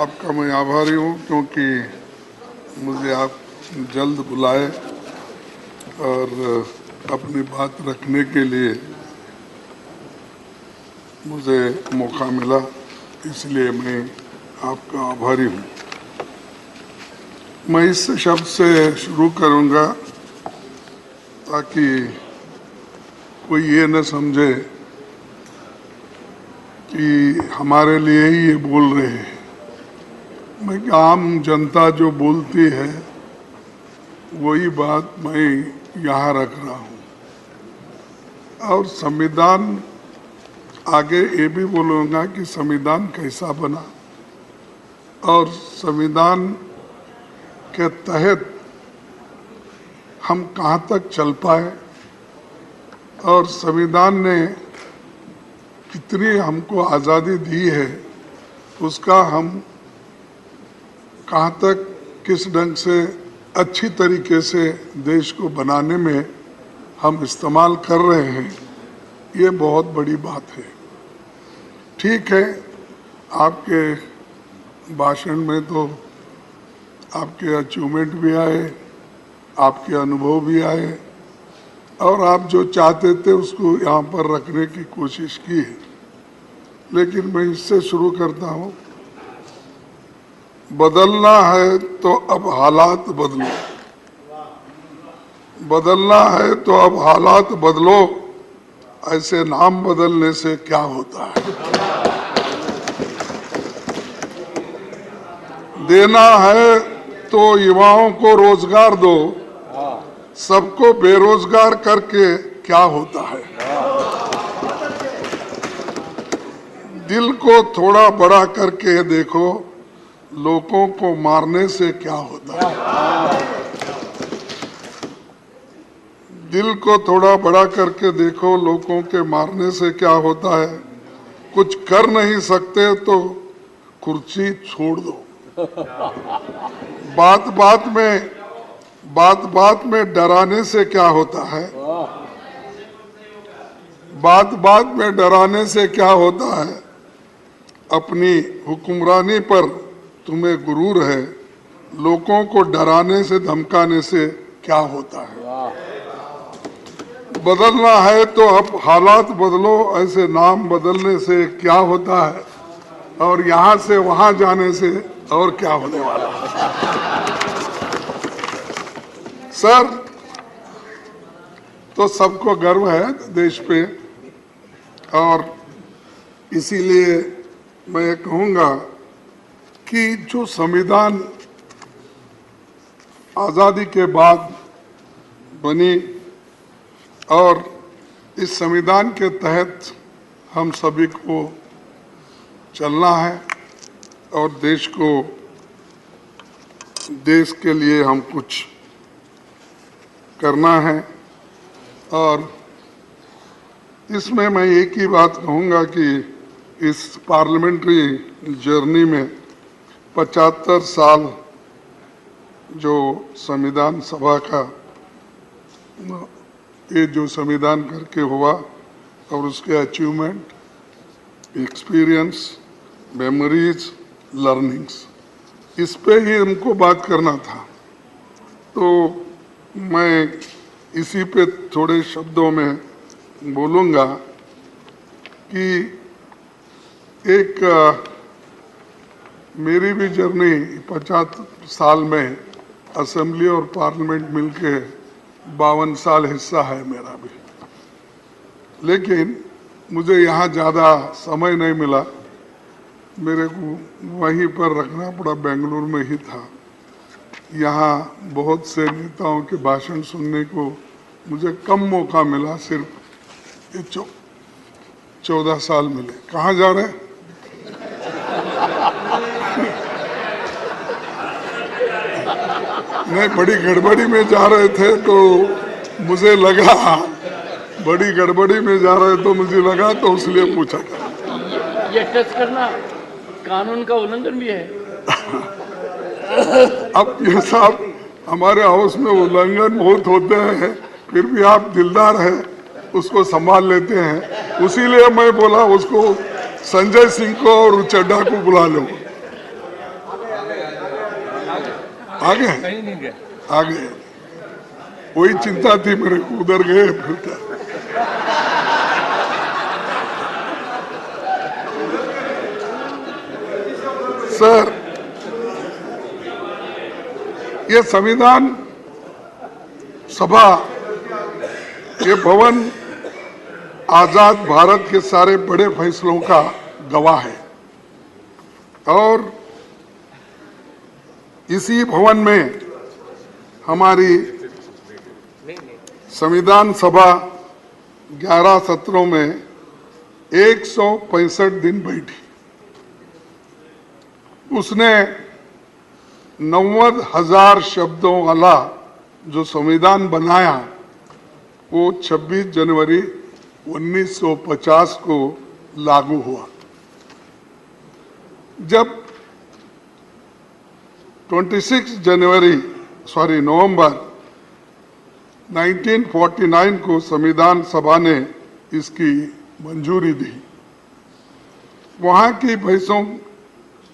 आपका मैं आभारी हूँ क्योंकि मुझे आप जल्द बुलाए और अपनी बात रखने के लिए मुझे मौका मिला, इसलिए मैं आपका आभारी हूँ। मैं इस शब्द से शुरू करूँगा ताकि कोई ये न समझे कि हमारे लिए ही ये बोल रहे हैं। मैं आम जनता जो बोलती है वही बात मैं यहाँ रख रहा हूँ। और संविधान आगे ये भी बोलूँगा कि संविधान कैसा बना और संविधान के तहत हम कहाँ तक चल पाए और संविधान ने कितनी हमको आज़ादी दी है, उसका हम कहाँ तक किस ढंग से अच्छी तरीके से देश को बनाने में हम इस्तेमाल कर रहे हैं, ये बहुत बड़ी बात है। ठीक है, आपके भाषण में तो आपके अचीवमेंट भी आए, आपके अनुभव भी आए और आप जो चाहते थे उसको यहाँ पर रखने की कोशिश की है। लेकिन मैं इससे शुरू करता हूँ, बदलना है तो अब हालात बदलो, बदलना है तो अब हालात बदलो, ऐसे नाम बदलने से क्या होता है। देना है तो युवाओं को रोजगार दो, सबको बेरोजगार करके क्या होता है। दिल को थोड़ा बड़ा करके देखो, लोगों को मारने से क्या होता है। दिल को थोड़ा बड़ा करके देखो, लोगों के मारने से क्या होता है। कुछ कर नहीं सकते तो कुर्सी छोड़ दो। बात बात में डराने से क्या होता है। बात में डराने से क्या होता है। अपनी हुक्मरानी पर तुम्हें गुरूर है, लोगों को डराने से धमकाने से क्या होता है। बदलना है तो अब हालात बदलो, ऐसे नाम बदलने से क्या होता है और यहाँ से वहाँ जाने से और क्या होने वाला है। सर, तो सबको गर्व है देश पे और इसीलिए मैं कहूँगा कि जो संविधान आज़ादी के बाद बनी और इस संविधान के तहत हम सभी को चलना है और देश के लिए हम कुछ करना है। और इसमें मैं एक ही बात कहूँगा कि इस पार्लियामेंट्री जर्नी में 75 साल जो संविधान सभा का ये जो संविधान करके हुआ और उसके अचीवमेंट, एक्सपीरियंस, मेमोरीज, लर्निंग्स, इस पे ही हमको बात करना था। तो मैं इसी पे थोड़े शब्दों में बोलूँगा कि एक मेरी भी जर्नी 50 साल में असेंबली और पार्लियामेंट मिलके 52 साल हिस्सा है मेरा भी। लेकिन मुझे यहाँ ज़्यादा समय नहीं मिला, मेरे को वहीं पर रखना पड़ा, बेंगलुरु में ही था। यहाँ बहुत से नेताओं के भाषण सुनने को मुझे कम मौका मिला, सिर्फ ये 14 साल मिले। कहाँ जा रहे हैं? नहीं, बड़ी गड़बड़ी में जा रहे थे तो मुझे लगा, बड़ी गड़बड़ी में जा रहे तो मुझे लगा, तो इसलिए पूछा। ये टच करना कानून का उल्लंघन भी है। अब ये साहब, हमारे हाउस में उल्लंघन बहुत होते हैं, फिर भी आप दिलदार हैं, उसको संभाल लेते हैं। उसीलिए मैं बोला उसको, संजय सिंह को और चड्ढा को बुला लो। आ गए? कहीं नहीं गए। आ गए। वही चिंता थी मेरे को, उधर गए फिर क्या। सर, ये संविधान सभा, ये भवन आजाद भारत के सारे बड़े फैसलों का गवाह है और इसी भवन में हमारी संविधान सभा 11 सत्रों में 165 दिन बैठी। उसने 90,000 शब्दों वाला जो संविधान बनाया वो 26 जनवरी 1950 को लागू हुआ। जब नवंबर 1949 को संविधान सभा ने इसकी मंजूरी दी। वहाँ की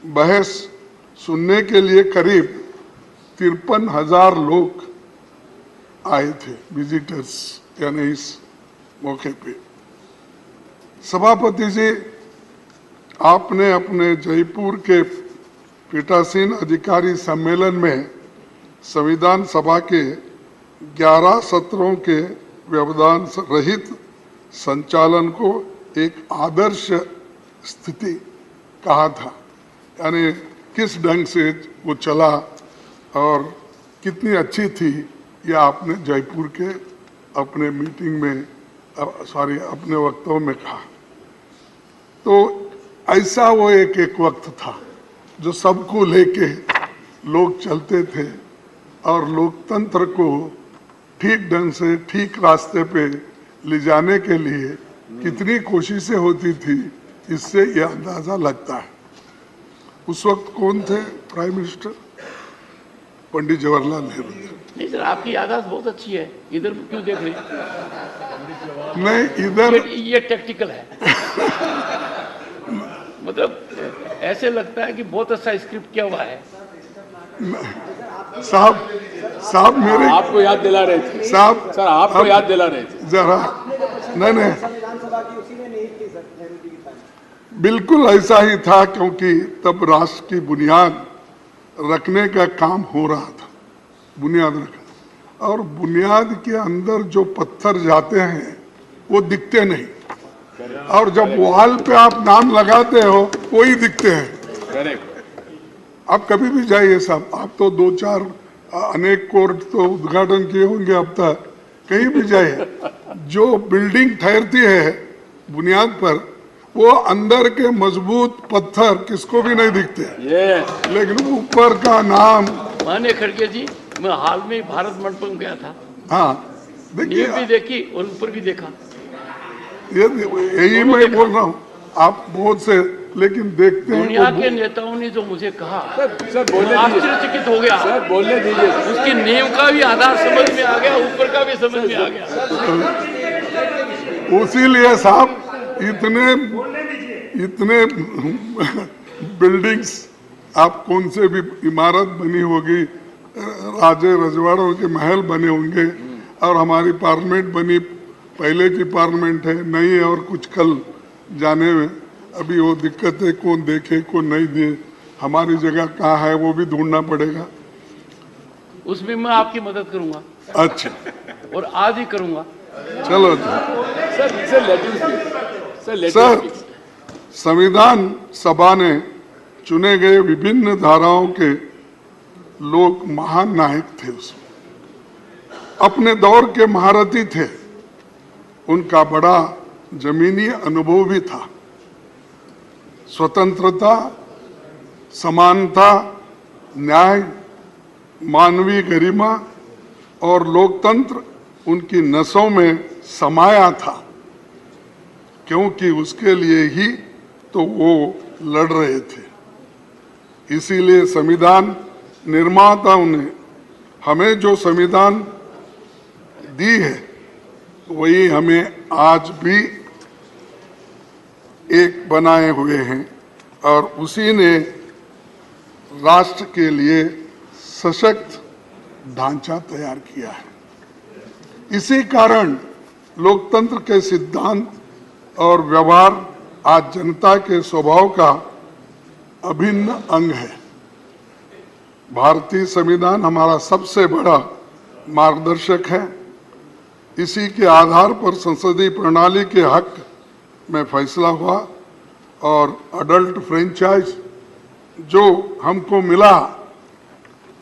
बहस सुनने के लिए करीब 53,000 लोग आए थे, विजिटर्स, यानी इस मौके पे। सभापति जी, आपने अपने जयपुर के पीठासीन अधिकारी सम्मेलन में संविधान सभा के 11 सत्रों के व्यवधान रहित संचालन को एक आदर्श स्थिति कहा था, यानी किस ढंग से वो चला और कितनी अच्छी थी, यह आपने जयपुर के अपने मीटिंग में अपने वक्तव्य में कहा। तो ऐसा वो एक वक्त था जो सबको लेके लोग चलते थे और लोकतंत्र को ठीक ढंग से ठीक रास्ते पे ले जाने के लिए कितनी कोशिशें होती थी, इससे ये अंदाजा लगता है। उस वक्त कौन थे प्राइम मिनिस्टर? पंडित जवाहरलाल नेहरू। नहीं सर, आपकी याददाश्त बहुत अच्छी है। इधर क्यों देख रहे हैं? नहीं, इधर ये टैक्टिकल है। मतलब ऐसे लगता है कि बहुत अच्छा स्क्रिप्ट किया हुआ है। साहब मेरे आपको याद दिला रहे थे साहब, सर, आपको याद दिला रहे थे जरा। नहीं, संविधान सभा की उसी ने नहीं की सर, नेहरू जी की तारीफ। बिल्कुल ऐसा ही था, क्योंकि तब राष्ट्र की बुनियाद रखने का काम हो रहा था, बुनियाद रखना। और बुनियाद के अंदर जो पत्थर जाते हैं वो दिखते नहीं, और जब वॉल पे आप नाम लगाते हो वही दिखते हैं। करेक्ट। आप कभी भी जाइए साहब, आप तो 2-4 अनेक कोर्ट तो उद्घाटन किए होंगे अब तक, कहीं भी जाइए, जो बिल्डिंग ठहरती है बुनियाद पर, वो अंदर के मजबूत पत्थर किसको भी नहीं दिखते, लेकिन ऊपर का नाम। माने खड़गे जी, मैं हाल में भारत मंडपम गया था। हाँ, नींव भी देखिए, देखी और ऊपर भी देखा। यही मैं बोल रहा हूँ। आप बहुत से लेकिन देखते हैं दुनिया के नेताओं ने जो मुझे कहा, सर बोलने दीजिए, आश्चर्यचकित हो गया। सर बोलने दीजिए। उसकी नींव का भी आधार समझ में आ गया, ऊपर का भी समझ में आ गया। उसीलिए साहब इतने बिल्डिंग्स, आप कौन से भी इमारत बनी होगी, राजे रजवाड़ों के महल बने होंगे, और हमारी पार्लियामेंट बनी, पहले की पार्लियामेंट है, नई है, और कुछ कल जाने में अभी वो दिक्कत है, कौन देखे कौन नहीं दे, हमारी जगह कहाँ है वो भी ढूंढना पड़ेगा। उसमें मैं आपकी मदद करूंगा। अच्छा, और आज ही करूंगा। चलो। सर, संविधान सभा ने चुने गए विभिन्न धाराओं के लोग महान नायक थे, उसमें अपने दौर के महारथी थे। उनका बड़ा जमीनी अनुभव भी था। स्वतंत्रता, समानता, न्याय, मानवीय गरिमा और लोकतंत्र उनकी नसों में समाया था, क्योंकि उसके लिए ही तो वो लड़ रहे थे। इसीलिए संविधान निर्माताओं ने हमें जो संविधान दी है, वही हमें आज भी एक बनाए हुए हैं, और उसी ने राष्ट्र के लिए सशक्त ढांचा तैयार किया है। इसी कारण लोकतंत्र के सिद्धांत और व्यवहार आज जनता के स्वभाव का अभिन्न अंग है। भारतीय संविधान हमारा सबसे बड़ा मार्गदर्शक है। इसी के आधार पर संसदीय प्रणाली के हक में फैसला हुआ और अडल्ट फ्रेंचाइज जो हमको मिला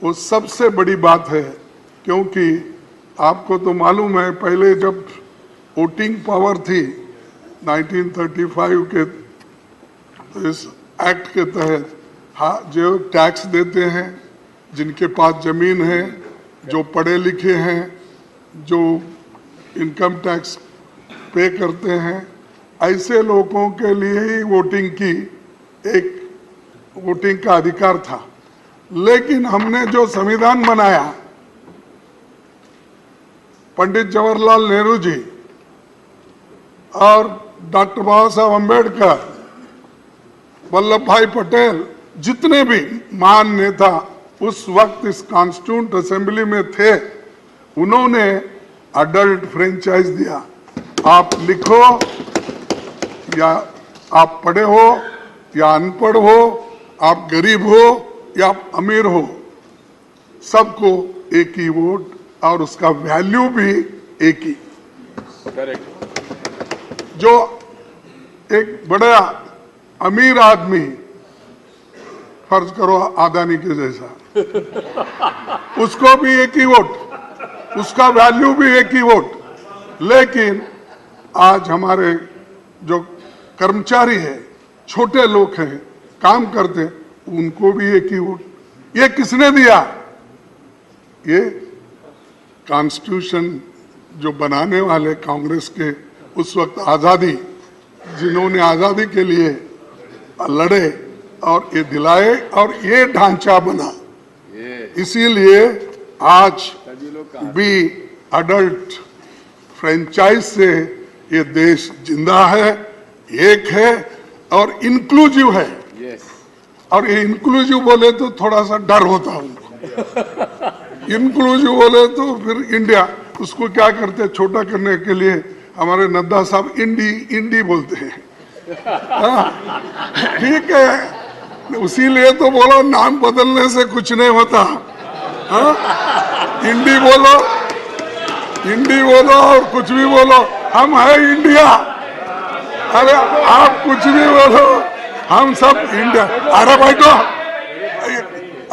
वो सबसे बड़ी बात है, क्योंकि आपको तो मालूम है पहले जब वोटिंग पावर थी 1935 के तो इस एक्ट के तहत जो टैक्स देते हैं, जिनके पास जमीन है, जो पढ़े लिखे हैं, जो इनकम टैक्स पे करते हैं, ऐसे लोगों के लिए ही वोटिंग का अधिकार था। लेकिन हमने जो संविधान बनाया, पंडित जवाहरलाल नेहरू जी और डॉक्टर बाबा साहब अम्बेडकर, वल्लभ भाई पटेल, जितने भी महान नेता उस वक्त इस कॉन्स्टिट्यूंट असेंबली में थे, उन्होंने अडल्ट फ्रेंचाइज दिया। आप लिखो या आप पढ़े हो या अनपढ़ हो, आप गरीब हो या आप अमीर हो, सबको एक ही वोट और उसका वैल्यू भी एक ही। करेक्ट। जो एक बड़ा अमीर आदमी, फर्ज करो अदानी के जैसा, उसको भी एक ही वोट, उसका वैल्यू भी एक ही वोट। लेकिन आज हमारे जो कर्मचारी है, छोटे लोग हैं, काम करते हैं, उनको भी एक ही वोट। ये किसने दिया? ये कॉन्स्टिट्यूशन जो बनाने वाले कांग्रेस के उस वक्त आजादी, जिन्होंने आजादी के लिए लड़े और ये दिलाए और ये ढांचा बना। इसीलिए आज भी अडल्ट फ्रेंचाइज से ये देश जिंदा है, एक है और इंक्लूसिव है। और ये इंक्लूसिव बोले तो थोड़ा सा डर होता है उनको। इंक्लूसिव बोले तो फिर इंडिया, उसको क्या करते हैं छोटा करने के लिए, हमारे नड्डा साहब इंडी बोलते हैं। ठीक है, उसीलिए तो बोलो नाम बदलने से कुछ नहीं होता। इंडी बोलो और कुछ भी बोलो, हम है इंडिया। अरे आप कुछ भी बोलो, हम सब इंडिया। अरे भाई तो,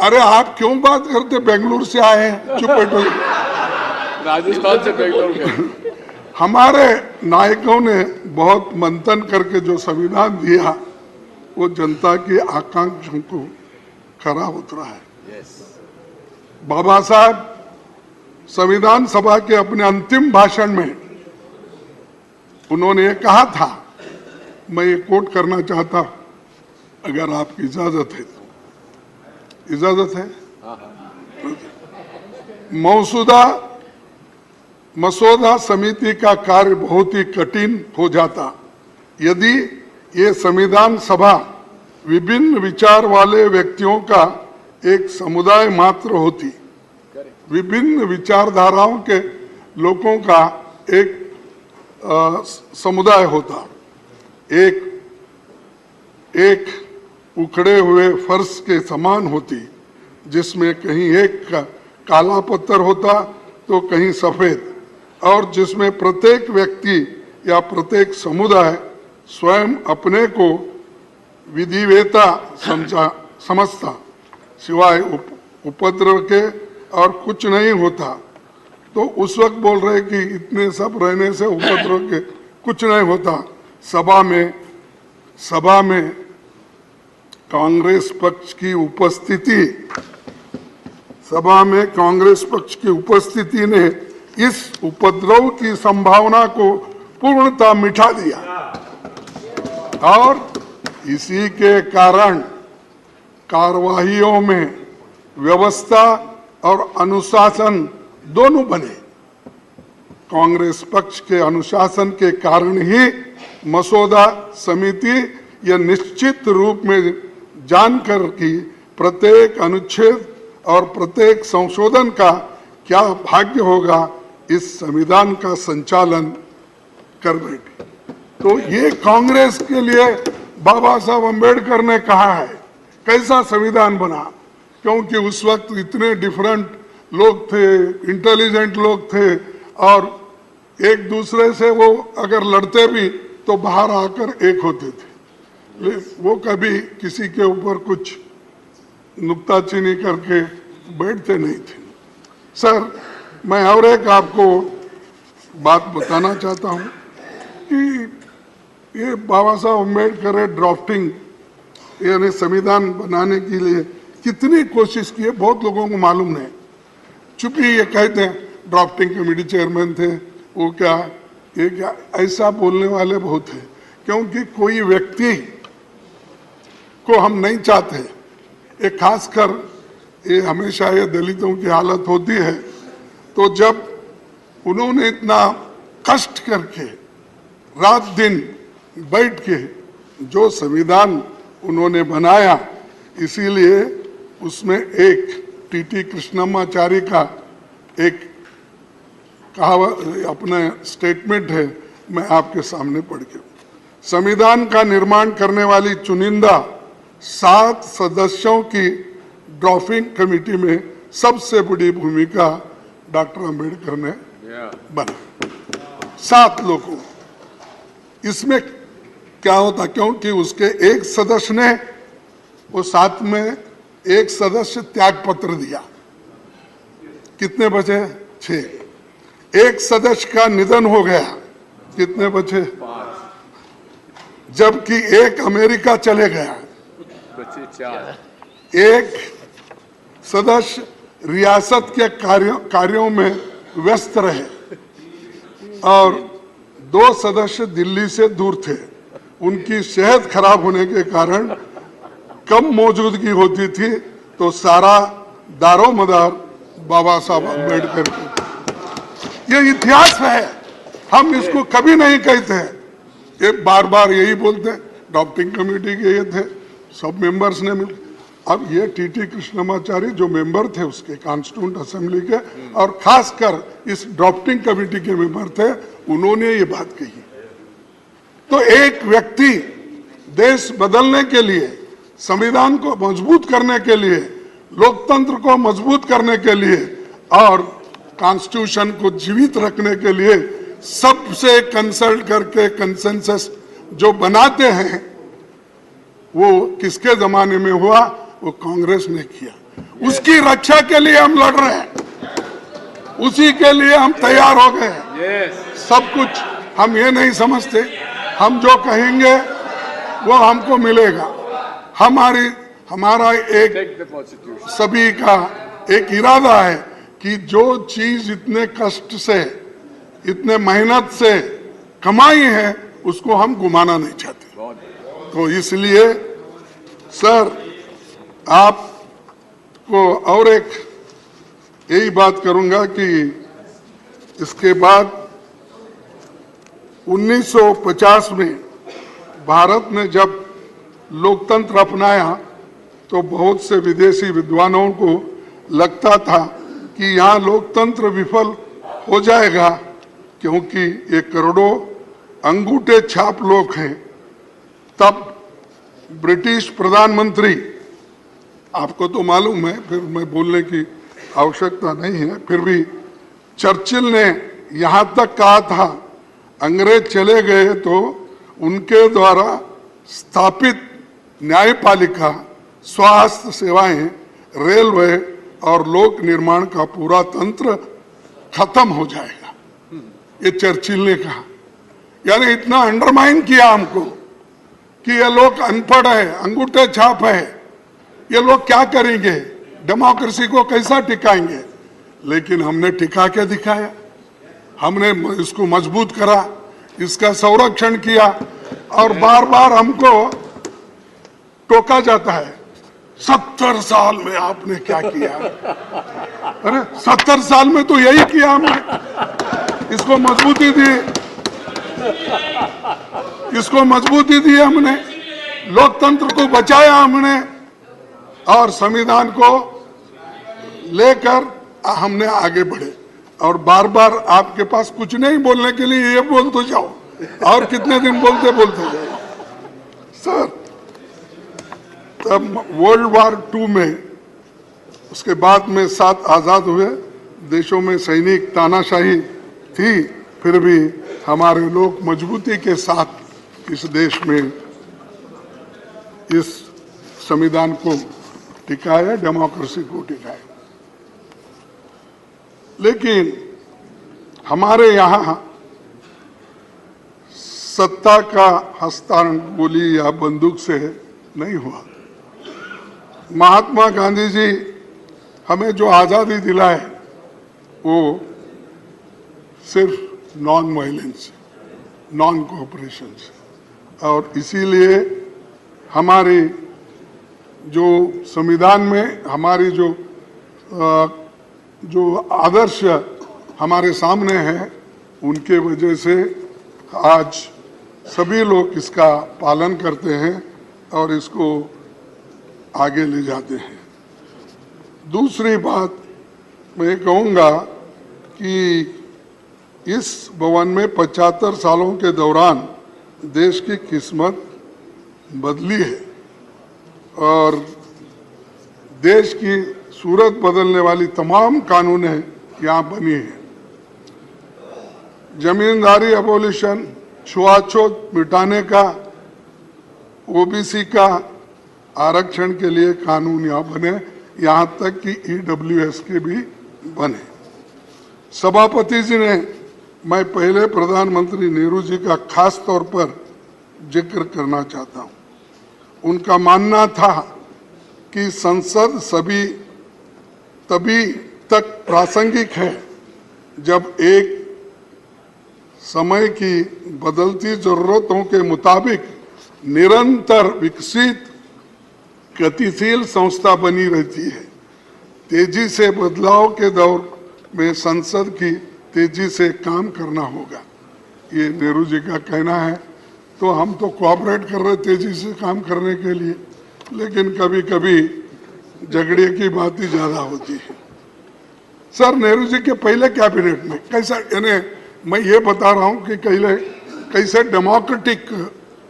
अरे आप क्यों बात करते? बेंगलुरु से आए हैं, चुप बैठो। राजस्थान से बेंगलुरु गए। हमारे नायकों ने बहुत मंथन करके जो संविधान दिया, वो जनता की आकांक्षाओं को खरा उतरा है। बाबा साहब संविधान सभा के अपने अंतिम भाषण में उन्होंने ये कहा था, मैं ये कोट करना चाहता हूं, अगर आपकी इजाजत है तो। इजाजत है? मसौदा समिति का कार्य बहुत ही कठिन हो जाता यदि ये संविधान सभा विभिन्न विचार वाले व्यक्तियों का एक समुदाय मात्र होती। विभिन्न विचारधाराओं के लोगों का एक समुदाय होता। एक उखड़े हुए फर्श के समान होती, जिसमें कहीं एक काला पत्थर होता तो कहीं सफेद, और जिसमें प्रत्येक व्यक्ति या प्रत्येक समुदाय स्वयं अपने को विधिवेता समझता, सिवाय उपद्रव के और कुछ नहीं होता। तो उस वक्त बोल रहे कि इतने सब रहने से उपद्रव के कुछ नहीं होता। सभा में कांग्रेस पक्ष की उपस्थिति ने इस उपद्रव की संभावना को पूर्णतः मिटा दिया, और इसी के कारण कार्यवाहियों में व्यवस्था और अनुशासन दोनों बने। कांग्रेस पक्ष के अनुशासन के कारण ही मसौदा समिति यह निश्चित रूप में जानकर कि प्रत्येक अनुच्छेद और प्रत्येक संशोधन का क्या भाग्य होगा इस संविधान का संचालन कर बैठी। तो ये कांग्रेस के लिए बाबा साहब अम्बेडकर ने कहा है कैसा संविधान बना, क्योंकि उस वक्त इतने डिफरेंट लोग थे, इंटेलिजेंट लोग थे, और एक दूसरे से वो अगर लड़ते भी तो बाहर आकर एक होते थे। वो कभी किसी के ऊपर कुछ नुक्ताचीनी करके बैठते नहीं थे। सर, मैं और एक आपको बात बताना चाहता हूँ कि ये बाबा साहब अम्बेडकर ड्राफ्टिंग यानी संविधान बनाने के लिए कितनी कोशिश की है बहुत लोगों को मालूम नहीं। चूंकि ये कहते हैं ड्राफ्टिंग कमेटी चेयरमैन थे, वो क्या ये क्या, ऐसा बोलने वाले बहुत हैं, क्योंकि कोई व्यक्ति को हम नहीं चाहते। ये खासकर ये हमेशा ये दलितों की हालत होती है, तो जब उन्होंने इतना कष्ट करके रात दिन बैठ के जो संविधान उन्होंने बनाया, इसीलिए उसमें एक टीटी कृष्णमाचारी का एक कहावत अपना स्टेटमेंट है, मैं आपके सामने पढ़ के। संविधान का निर्माण करने वाली चुनिंदा 7 सदस्यों की ड्राफ्टिंग कमेटी में सबसे बड़ी भूमिका डॉक्टर अंबेडकर ने बना। 7 लोगों, इसमें क्या होता, क्योंकि उसके एक सदस्य ने वो 7 में एक सदस्य त्याग पत्र दिया, कितने बचे 6। एक सदस्य का निधन हो गया, कितने बचे 5। जबकि एक अमेरिका चले गया, बचे 4। एक सदस्य रियासत के कार्यों में व्यस्त रहे और 2 सदस्य दिल्ली से दूर थे। उनकी सेहत खराब होने के कारण कम मौजूदगी होती थी, तो सारा दारोमदार बाबा साहब अम्बेडकर की। ये इतिहास है, हम इसको कभी नहीं कहते हैं। ये बार बार यही बोलते हैं ड्राफ्टिंग कमेटी के ये थे, सब मेंबर्स ने मिल। अब ये टीटी कृष्णमाचारी जो मेंबर थे उसके कॉन्स्टिट्यूंट असेंबली के, और खासकर इस ड्राफ्टिंग कमेटी के मेंबर थे, उन्होंने ये बात कही। तो एक व्यक्ति देश बदलने के लिए, संविधान को मजबूत करने के लिए, लोकतंत्र को मजबूत करने के लिए और कॉन्स्टिट्यूशन को जीवित रखने के लिए सबसे कंसल्ट करके कंसेंसस जो बनाते हैं, वो किसके जमाने में हुआ, वो कांग्रेस ने किया। उसकी रक्षा के लिए हम लड़ रहे हैं, उसी के लिए हम तैयार हो गए हैं। सब कुछ हम ये नहीं समझते, हम जो कहेंगे वो हमको मिलेगा। हमारा एक सभी का एक इरादा है कि जो चीज इतने कष्ट से, इतने मेहनत से कमाई है, उसको हम गुमाना नहीं चाहते। तो इसलिए सर, आपको और एक यही बात करूंगा कि इसके बाद 1950 में भारत ने जब लोकतंत्र अपनाया तो बहुत से विदेशी विद्वानों को लगता था कि यहाँ लोकतंत्र विफल हो जाएगा, क्योंकि ये करोड़ों अंगूठे छाप लोग हैं। तब ब्रिटिश प्रधानमंत्री, आपको तो मालूम है, फिर मैं बोलने की आवश्यकता नहीं है, फिर भी चर्चिल ने यहाँ तक कहा था, अंग्रेज चले गए तो उनके द्वारा स्थापित न्यायपालिका, स्वास्थ्य सेवाएं, रेलवे और लोक निर्माण का पूरा तंत्र खत्म हो जाएगा, ये चर्चिल ने कहा। यानी इतना अंडरमाइन किया हमको कि ये लोग अनपढ़ है, अंगूठे छाप है, ये लोग क्या करेंगे, डेमोक्रेसी को कैसा टिकाएंगे। लेकिन हमने टिका के दिखाया, हमने इसको मजबूत करा, इसका संरक्षण किया, और बार बार हमको टोका जाता है 70 साल में आपने क्या किया। अरे 70 साल में तो यही किया हमने, इसको मजबूती दी, इसको मजबूती दी हमने, लोकतंत्र को बचाया हमने, और संविधान को लेकर हमने आगे बढ़े। और बार बार आपके पास कुछ नहीं बोलने के लिए, ये बोल तो जाओ, और कितने दिन बोलते जाओ। सर, तब वर्ल्ड वार 2 में, उसके बाद में 7 आजाद हुए देशों में सैनिक तानाशाही थी, फिर भी हमारे लोग मजबूती के साथ इस देश में इस संविधान को टिकाया, डेमोक्रेसी को टिकाया। लेकिन हमारे यहाँ सत्ता का हस्तांतरण गोली या बंदूक से नहीं हुआ। महात्मा गांधी जी हमें जो आज़ादी दिलाए वो सिर्फ नॉन वायलेंस, नॉन कोऑपरेशन से, और इसीलिए हमारी जो संविधान में हमारी जो आदर्श हमारे सामने हैं, उनके वजह से आज सभी लोग इसका पालन करते हैं और इसको आगे ले जाते हैं। दूसरी बात मैं कहूँगा कि इस भवन में 75 सालों के दौरान देश की किस्मत बदली है और देश की सूरत बदलने वाली तमाम कानूनें यहाँ बनी हैं। जमींदारी एबोलिशन, छुआछूत मिटाने का, ओबीसी का आरक्षण के लिए कानून यहाँ बने, यहाँ तक कि ईडब्ल्यूएस के भी बने। सभापति जी ने, मैं पहले प्रधानमंत्री नेहरू जी का खास तौर पर जिक्र करना चाहता हूँ। उनका मानना था कि संसद तभी तक प्रासंगिक है जब एक समय की बदलती जरूरतों के मुताबिक निरंतर विकसित गतिशील संस्था बनी रहती है। तेजी से बदलाव के दौर में संसद की तेजी से काम करना होगा, ये नेहरू जी का कहना है। तो हम तो कोऑपरेट कर रहे तेजी से काम करने के लिए, लेकिन कभी कभी झगड़े की बात ही ज्यादा होती है। सर, नेहरू जी के पहले कैबिनेट में कैसा, यानी मैं ये बता रहा हूँ कि कैसे डेमोक्रेटिक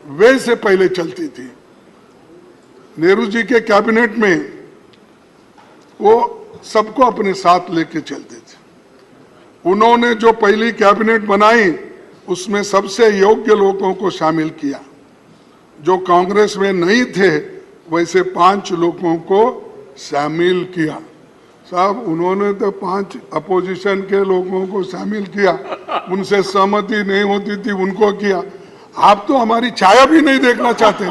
वे से पहले चलती थी। नेहरू जी के कैबिनेट में वो सबको अपने साथ लेके चलते थे। उन्होंने जो पहली कैबिनेट बनाई उसमें सबसे योग्य लोगों को शामिल किया। जो कांग्रेस में नहीं थे वैसे 5 लोगों को शामिल किया। साहब, उन्होंने तो 5 अपोजिशन के लोगों को शामिल किया, उनसे सहमति नहीं होती थी उनको किया। आप तो हमारी छाया भी नहीं देखना चाहते।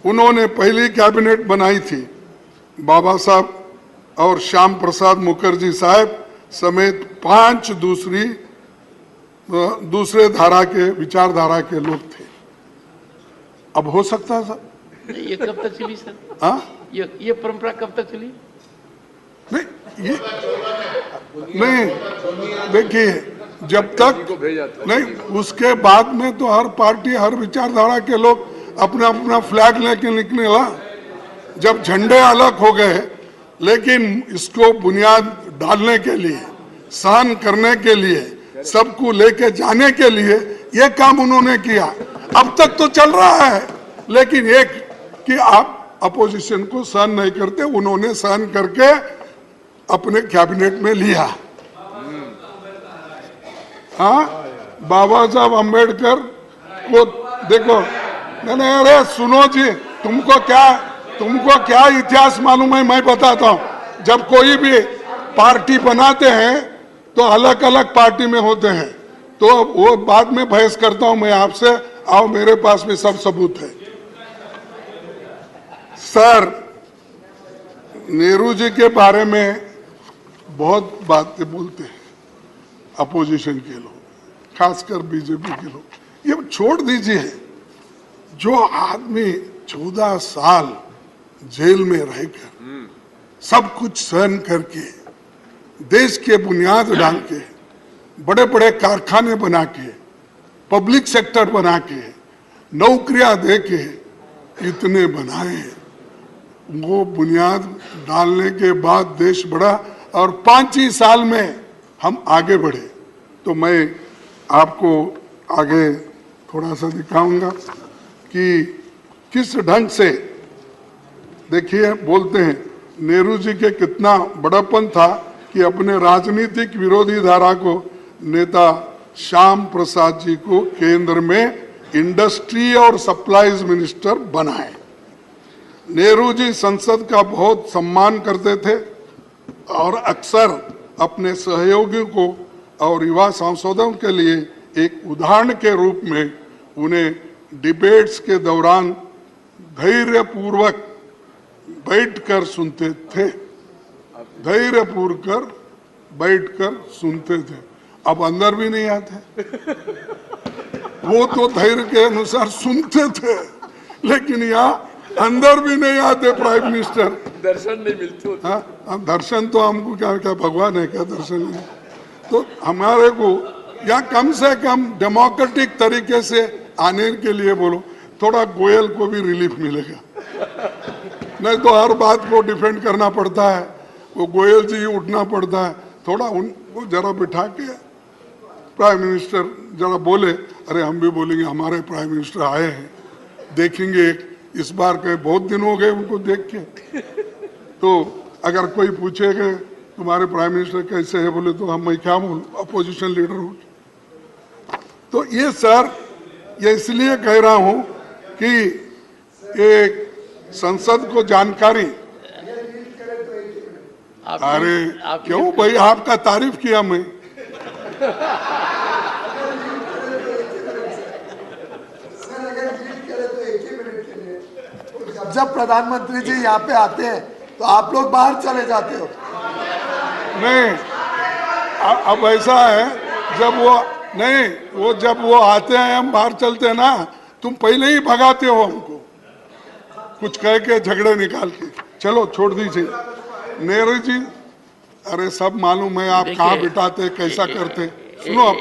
उन्होंने पहली कैबिनेट बनाई थी बाबा साहब और श्याम प्रसाद मुखर्जी साहब समेत 5 दूसरे धारा के विचारधारा के लोग थे। अब हो सकता है सर, ये कब तक चली सर? हाँ, ये परंपरा कब तक चली? नहीं, ये नहीं, देखिए, जब तक नहीं, उसके बाद में तो हर पार्टी, हर विचारधारा के लोग अपना अपना फ्लैग लेके निकले ला। जब झंडे अलग हो गए, लेकिन इसको बुनियाद डालने के लिए, सहन करने के लिए, सबको लेके जाने के लिए ये काम उन्होंने किया। अब तक तो चल रहा है, लेकिन एक कि आप अपोजिशन को सहन नहीं करते, उन्होंने सहन करके अपने कैबिनेट में लिया। हाँ, बाबा साहब अम्बेडकर को देखो, नहीं, अरे सुनो जी, तुमको क्या इतिहास मालूम है? मैं बताता हूँ। जब कोई भी पार्टी बनाते हैं तो अलग अलग पार्टी में होते हैं, तो वो बाद में बहस करता हूं मैं आपसे, आओ मेरे पास में सब सबूत है। सर, नेहरू जी के बारे में बहुत बातें बोलते हैं अपोजिशन के लोग, खासकर बीजेपी के लोग। ये छोड़ दीजिए, जो आदमी 14 साल जेल में रहकर सब कुछ सहन करके, देश के बुनियाद डाल के, बड़े बड़े कारखाने बना के, पब्लिक सेक्टर बना के, नौकरियां दे के इतने बनाए, वो बुनियाद डालने के बाद देश बढ़ा और 5 ही साल में हम आगे बढ़े। तो मैं आपको आगे थोड़ा सा दिखाऊंगा कि किस ढंग से, देखिए बोलते हैं नेहरू जी के कितना बड़प्पन था कि अपने राजनीतिक विरोधी धारा को नेता श्याम प्रसाद जी को केंद्र में इंडस्ट्री और सप्लाईज मिनिस्टर बनाए। नेहरू जी संसद का बहुत सम्मान करते थे और अक्सर अपने सहयोगियों को और युवा सांसदों के लिए एक उदाहरण के रूप में उन्हें डिबेट्स के दौरान धैर्यपूर्वक बैठकर सुनते थे, धैर्यपूर्वक बैठकर सुनते थे। अब अंदर भी नहीं आते, वो तो धैर्य के अनुसार सुनते थे, लेकिन यहाँ अंदर भी नहीं आते प्राइम मिनिस्टर। दर्शन नहीं मिलते होते। हाँ, अब दर्शन तो हमको क्या क्या भगवान है क्या दर्शन नहीं? तो हमारे को या कम से कम डेमोक्रेटिक तरीके से आने के लिए बोलो, थोड़ा गोयल को भी रिलीफ मिलेगा। नहीं तो हर बात को डिफेंड करना पड़ता है, वो गोयल जी उठना पड़ता है। थोड़ा उनको जरा बिठा के प्राइम मिनिस्टर जरा बोले, अरे हम भी बोलेंगे हमारे प्राइम मिनिस्टर आए हैं, देखेंगे इस बार के बहुत दिन हो गए उनको देख के। तो अगर कोई पूछेगा तुम्हारे प्राइम मिनिस्टर कैसे है, बोले तो हम मैं क्या बोलूं, अपोजिशन लीडर हूं। तो ये सर, ये इसलिए कह रहा हूं कि एक संसद को जानकारी, अरे क्यों भाई, आपका तारीफ किया मैं। जब प्रधानमंत्री जी यहाँ पे आते हैं तो आप लोग बाहर चले जाते हो। नहीं, अब ऐसा है, जब वो नहीं, वो जब वो आते हैं हम बाहर चलते हैं ना, तुम पहले ही भगाते हो हमको कुछ कह के, झगड़े निकाल के। चलो छोड़ दीजिए। नेहरू जी, अरे सब मालूम है आप कहाँ बिठाते, कैसा करते। सुनो, अब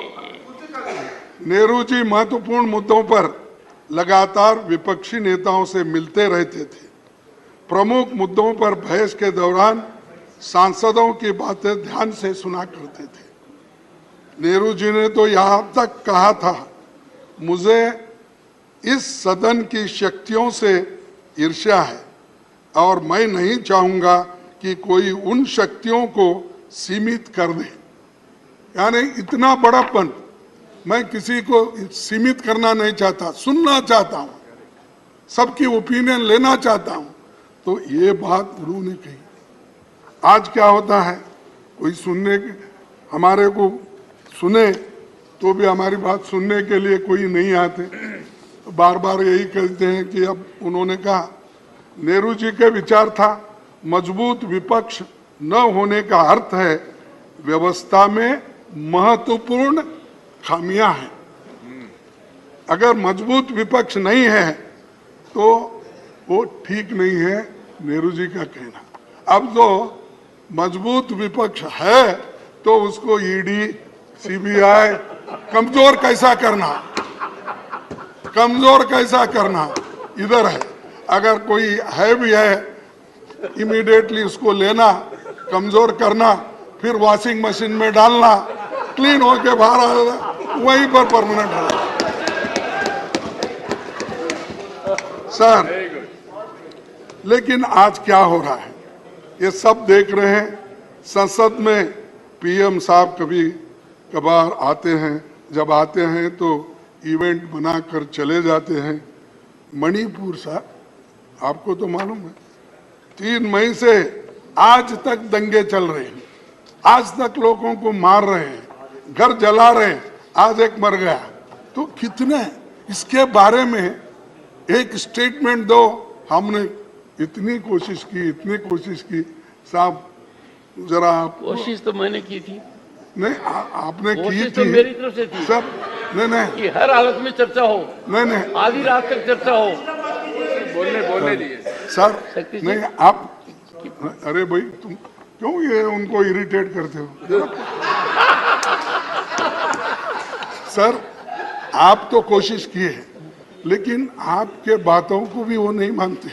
नेहरू जी महत्वपूर्ण मुद्दों पर लगातार विपक्षी नेताओं से मिलते रहते थे। प्रमुख मुद्दों पर बहस के दौरान सांसदों की बातें ध्यान से सुना करते थे। नेहरू जी ने तो यहाँ तक कहा था, मुझे इस सदन की शक्तियों से ईर्ष्या है और मैं नहीं चाहूंगा कि कोई उन शक्तियों को सीमित कर दे। यानी इतना बड़ापन, मैं किसी को सीमित करना नहीं चाहता, सुनना चाहता हूं, सबकी ओपिनियन लेना चाहता हूं। तो ये बात उन्होंने कही। आज क्या होता है, कोई सुनने के, हमारे को सुने तो भी हमारी बात सुनने के लिए कोई नहीं आते, तो बार बार यही कहते हैं कि अब उन्होंने कहा, नेहरू जी के विचार था, मजबूत विपक्ष न होने का अर्थ है व्यवस्था में महत्वपूर्ण खामियां हैं। अगर मजबूत विपक्ष नहीं है तो वो ठीक नहीं है, नेहरू जी का कहना। अब तो मजबूत विपक्ष है तो उसको ईडी, सीबीआई कमजोर कैसा करना, कमजोर कैसा करना इधर है। अगर कोई है भी है, इमीडिएटली उसको लेना, कमजोर करना, फिर वॉशिंग मशीन में डालना, क्लीन होके बाहर आ, वहीं पर परमानेंट है। सर, लेकिन आज क्या हो रहा है ये सब देख रहे हैं। संसद में पीएम साहब कभी कभार आते हैं, जब आते हैं तो इवेंट बनाकर चले जाते हैं। मणिपुर साहब, आपको तो मालूम है 3 मई से आज तक दंगे चल रहे हैं, आज तक लोगों को मार रहे हैं, घर जला रहे हैं, आज एक मर गया। तो कितने, इसके बारे में एक स्टेटमेंट दो। हमने इतनी कोशिश की साहब, जरा आप, कोशिश तो मैंने की थी। नहीं आपने की कोशिश थी, तो मेरी तरफ से थी सब, नहीं कि हर हालत में चर्चा हो, नहीं आधी रात तक चर्चा हो। बोलने दीजिए सर, शक्ति जी। नहीं आप, अरे भाई तुम क्यों ये उनको इरिटेट करते हो? सर, आप तो कोशिश किए, लेकिन आपके बातों को भी वो नहीं मानते।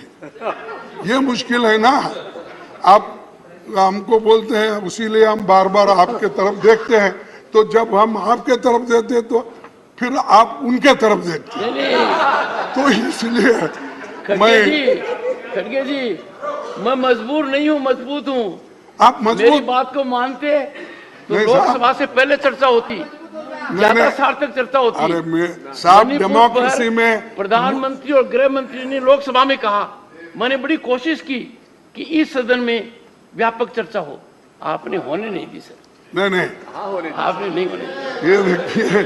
ये मुश्किल है ना। आप हमको बोलते हैं, उसीलिए हम बार बार आपके तरफ देखते हैं। तो जब हम आपके तरफ देते हैं तो फिर आप उनके तरफ देखते हैं। नहीं नहीं तो इसलिए खड़गे जी मैं मजबूर नहीं हूँ, मजबूत हूँ। आप मेरी मजबूत बात को मानते तो नहीं साहब। लोकसभा से पहले चर्चा होती, ज्यादा नहीं। सार्थक चर्चा होती। अरे मैं साहब मणिपुर डेमोक्रेसी पर में प्रधानमंत्री और गृह मंत्री ने लोकसभा में कहा, मैंने बड़ी कोशिश की कि इस सदन में व्यापक चर्चा हो, आपने होने नहीं दी सर। नहीं नहीं आपने नहीं होने दी। ये देखिए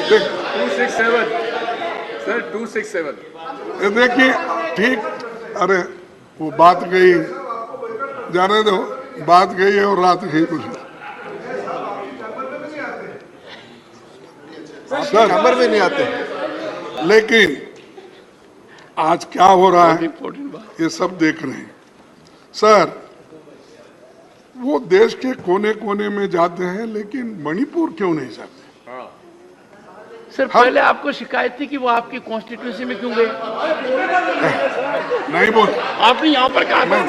267 सर 267 ये देखिए ठीक। अरे वो बात गई, जाने दो, बात गई है और रात गई कुछ सर नंबर में नहीं आते। लेकिन आज क्या हो रहा है इम्पोर्टेंट बात। ये सब देख रहे हैं सर। वो देश के कोने कोने में जाते हैं लेकिन मणिपुर क्यों नहीं जाते? सर पहले आपको शिकायत थी कि वो आपकी कॉन्स्टिट्यूंसी में क्यों गए? नहीं बोल, आपने यहाँ पर कहा था।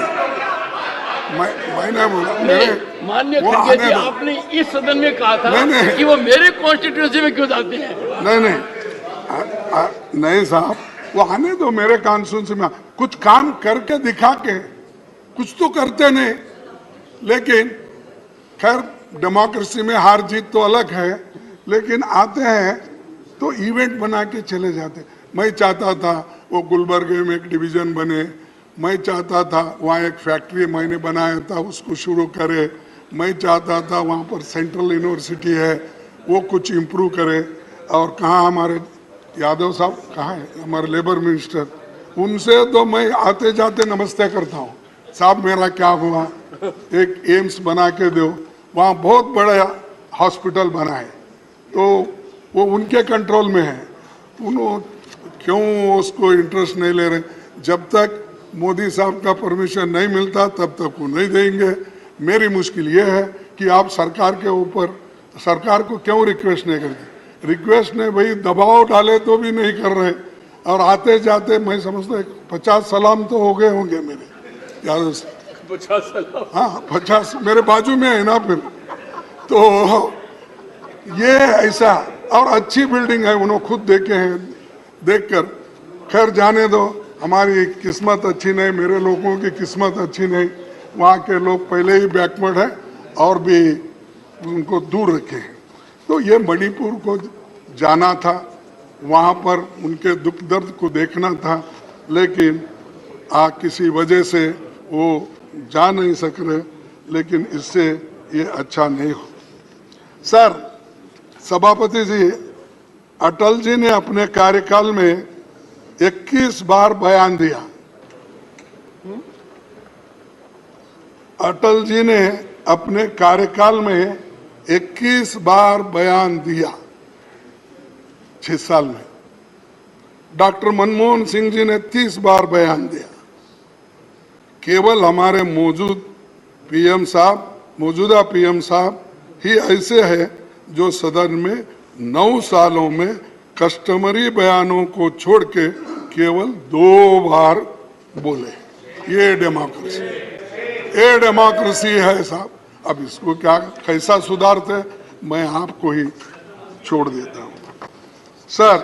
मैंने बोला नहीं, मेरे माननीय वो खड़गे आने जी, दो। आपने इस सदन में कहा था नहीं। कि वो मेरे कॉन्स्टिट्यूंसी में क्यों जाते हैं? नहीं नहीं साहब, वो आने दो मेरे कॉन्स्टिट्यूंसी में। कुछ काम करके दिखा के, कुछ तो करते नहीं। लेकिन खैर डेमोक्रेसी में हार जीत तो अलग है, लेकिन आते हैं तो इवेंट बना के चले जाते। मैं चाहता था वो गुलबर्गे में एक डिवीजन बने, मैं चाहता था वहाँ एक फैक्ट्री मैंने बनाया था उसको शुरू करे, मैं चाहता था वहाँ पर सेंट्रल यूनिवर्सिटी है वो कुछ इम्प्रूव करे। और कहाँ हमारे यादव साहब कहाँ है, हमारे लेबर मिनिस्टर, उनसे तो मैं आते जाते नमस्ते करता हूँ, साहब मेरा क्या हुआ, एक एम्स बना के दो। वहाँ बहुत बड़ा हॉस्पिटल बना है, तो वो उनके कंट्रोल में है। उन्होंने क्यों उसको इंटरेस्ट नहीं ले रहे? जब तक मोदी साहब का परमिशन नहीं मिलता तब तक वो नहीं देंगे। मेरी मुश्किल ये है कि आप सरकार के ऊपर, सरकार को क्यों रिक्वेस्ट नहीं करते? रिक्वेस्ट नहीं भाई, दबाव डाले तो भी नहीं कर रहे। और आते जाते मैं समझता 50 सलाम तो हो गए होंगे मेरे याद से। 50 सलाम। हाँ 50 मेरे बाजू में है ना। फिर तो ये ऐसा, और अच्छी बिल्डिंग है, उन्होंने खुद देखे हैं, देखकर। खैर जाने दो, हमारी किस्मत अच्छी नहीं, मेरे लोगों की किस्मत अच्छी नहीं। वहाँ के लोग पहले ही बैकवर्ड है और भी उनको दूर रखे हैं। तो ये मणिपुर को जाना था, वहाँ पर उनके दुख दर्द को देखना था, लेकिन किसी वजह से वो जा नहीं सक रहे। लेकिन इससे ये अच्छा नहीं हो। सर सभापति जी, अटल जी ने अपने कार्यकाल में 21 बार बयान दिया। अटल जी ने अपने कार्यकाल में 21 बार बयान दिया 6 साल में। डॉक्टर मनमोहन सिंह जी ने 30 बार बयान दिया। केवल हमारे मौजूदा पीएम साहब ही ऐसे हैं जो सदन में 9 सालों में कस्टमरी बयानों को छोड़ के केवल 2 बार बोले। ये डेमोक्रेसी है साहब। अब इसको क्या कैसा सुधारते, मैं आपको ही छोड़ देता हूँ। सर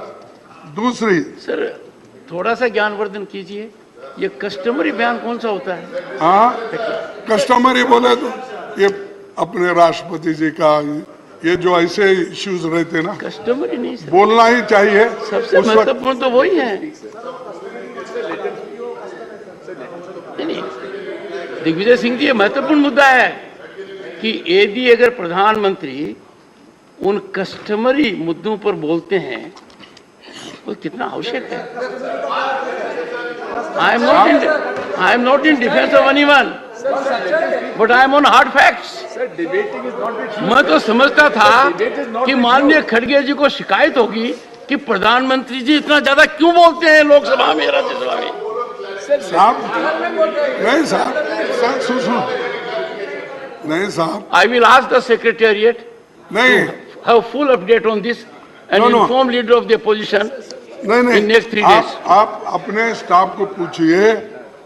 दूसरी, सर थोड़ा सा ज्ञानवर्धन कीजिए, ये कस्टमरी बयान कौन सा होता है? हाँ कस्टमरी बोले तो ये अपने राष्ट्रपति जी का, ये जो ऐसे इश्यूज रहते ना, कस्टमरी नहीं सर, बोलना ही चाहिए। सबसे उस वक्त महत्वपूर्ण तो वही है। नहीं, दिग्विजय सिंह जी, ये महत्वपूर्ण मुद्दा है कि यदि अगर प्रधानमंत्री उन कस्टमरी मुद्दों पर बोलते हैं तो कितना आवश्यक है। I am not in defence of anyone, but I am on hard facts. Sir debating is not. मैं तो समझता था कि माननीय खड़गे जी को शिकायत होगी कि प्रधानमंत्री जी इतना ज्यादा क्यों बोलते हैं लोकसभा में, राज्यसभा में। साहब नहीं साहब, सुनो नहीं साहब, I will ask the secretariat नहीं have full update on this and No. inform leader of the opposition नहीं in next 3 नहीं, days. आप अपने स्टाफ को पूछिए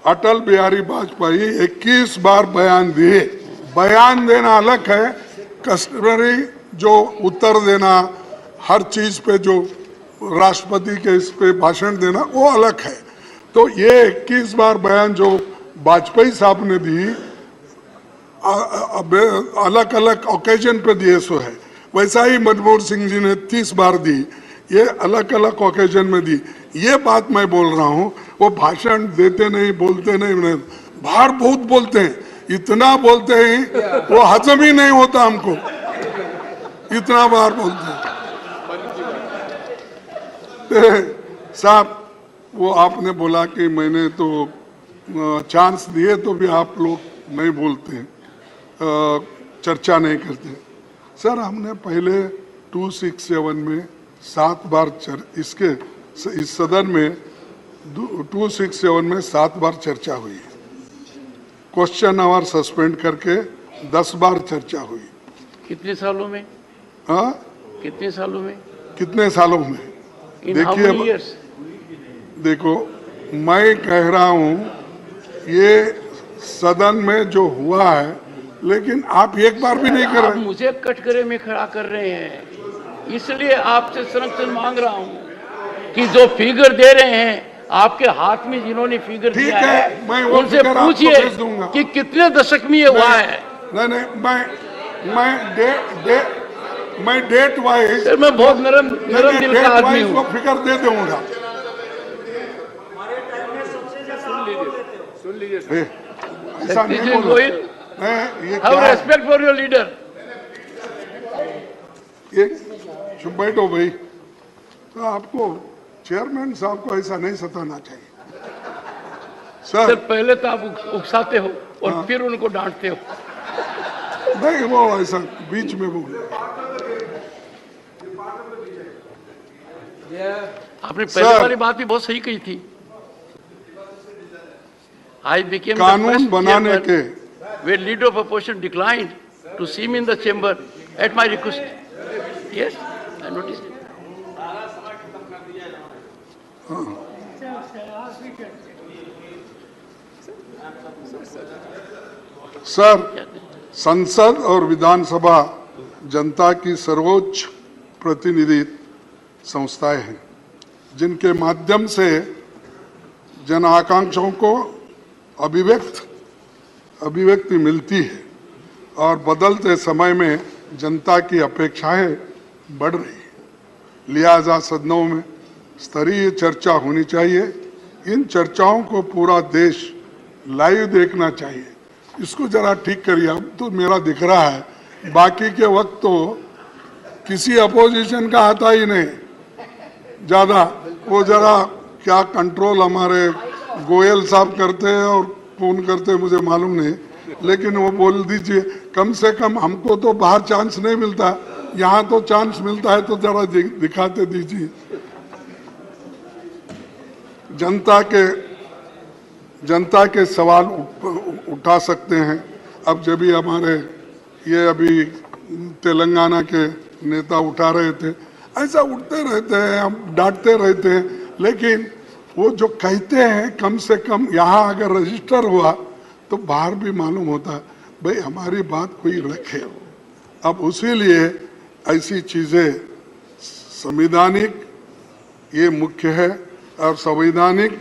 अटल बिहारी वाजपेयी 21 बार बयान दिए। बयान देना अलग है, कस्टमरी जो उत्तर देना, हर चीज पे जो राष्ट्रपति के इस पे भाषण देना, वो अलग है। तो ये 21 बार बयान जो वाजपेयी साहब ने दी, अलग अलग ओकेजन पे दिए सो है। वैसा ही मनमोहन सिंह जी ने 30 बार दी, ये अलग अलग ओकेजन में दी। ये बात मैं बोल रहा हूँ, वो भाषण देते नहीं, बोलते नहीं, बाहर बहुत बोलते हैं, इतना बोलते हैं वो हजम ही नहीं होता हमको, इतना बार बोलते हैं। साहब, वो आपने बोला कि मैंने तो चांस दिए तो भी आप लोग नहीं बोलते हैं, चर्चा नहीं करते। सर, हमने पहले 267 में 7 बार इसके इस सदन में 267 में 7 बार चर्चा हुई। क्वेश्चन आवर सस्पेंड करके 10 बार चर्चा हुई। कितने सालों में? हाँ, कितने सालों में? कितने सालों में? In how many years? देखो, मैं कह रहा हूँ ये सदन में जो हुआ है, लेकिन आप एक बार भी नहीं कर आप रहे। मुझे कटघरे में खड़ा कर रहे हैं, इसलिए आपसे संरक्षण मांग रहा हूँ कि जो फिगर दे रहे हैं, आपके हाथ में जिन्होंने फिगर ठीक दिया है, है, मैं वो उनसे फिगर आपको पूछिए भेज दूंगा। कि कितने दशक में ये हुआ है। नहीं, मैं डेट वाइज, सर, मैं बहुत नरम दिल का आदमी वो हूँ। फिगर दे दूंगा। सुन लीजिए सर। ऐसा नहीं This is बोलो। Goyal. ये Have क्या है? respect for your leader. ये चुप बैठो भाई। तो आपको चेयरमैन साहब को ऐसा नहीं सताना चाहिए। सर, सर, पहले तो आप उकसाते हो और फिर उनको डांटते हो। नहीं, वो ऐसा बीच में बोल। आपने पहले वाली बात भी बहुत सही कही थी। I became the कानून first बनाने chairman के where leader of opposition declined to see me in the chamber at my request. Yes, I noticed it. Sir, संसद और विधानसभा जनता की सर्वोच्च प्रतिनिधि संस्थाएं हैं, जिनके माध्यम से जन आकांक्षाओं को अभिव्यक्ति मिलती है और बदलते समय में जनता की अपेक्षाएं बढ़ रही है। लिहाजा सदनों में स्तरीय चर्चा होनी चाहिए। इन चर्चाओं को पूरा देश लाइव देखना चाहिए। इसको जरा ठीक करिए। अब तो मेरा दिख रहा है, बाकी के वक्त तो किसी अपोजिशन का आता ही नहीं ज्यादा। वो जरा क्या कंट्रोल हमारे गोयल साहब करते हैं और फोन करते हैं, मुझे मालूम नहीं, लेकिन वो बोल दीजिए। कम से कम हमको तो बाहर चांस नहीं मिलता, यहाँ तो चांस मिलता है, तो जरा दिखाते दीजिए। जनता के सवाल उठा सकते हैं। अब जब भी हमारे ये अभी तेलंगाना के नेता उठा रहे थे, ऐसा उठते रहते हैं, हम डांटते रहते हैं, लेकिन वो जो कहते हैं कम से कम यहाँ अगर रजिस्टर हुआ तो बाहर भी मालूम होता है भाई हमारी बात कोई रखे। अब उसी लिए ऐसी चीज़ें संवैधानिक ये मुख्य है और संवैधानिक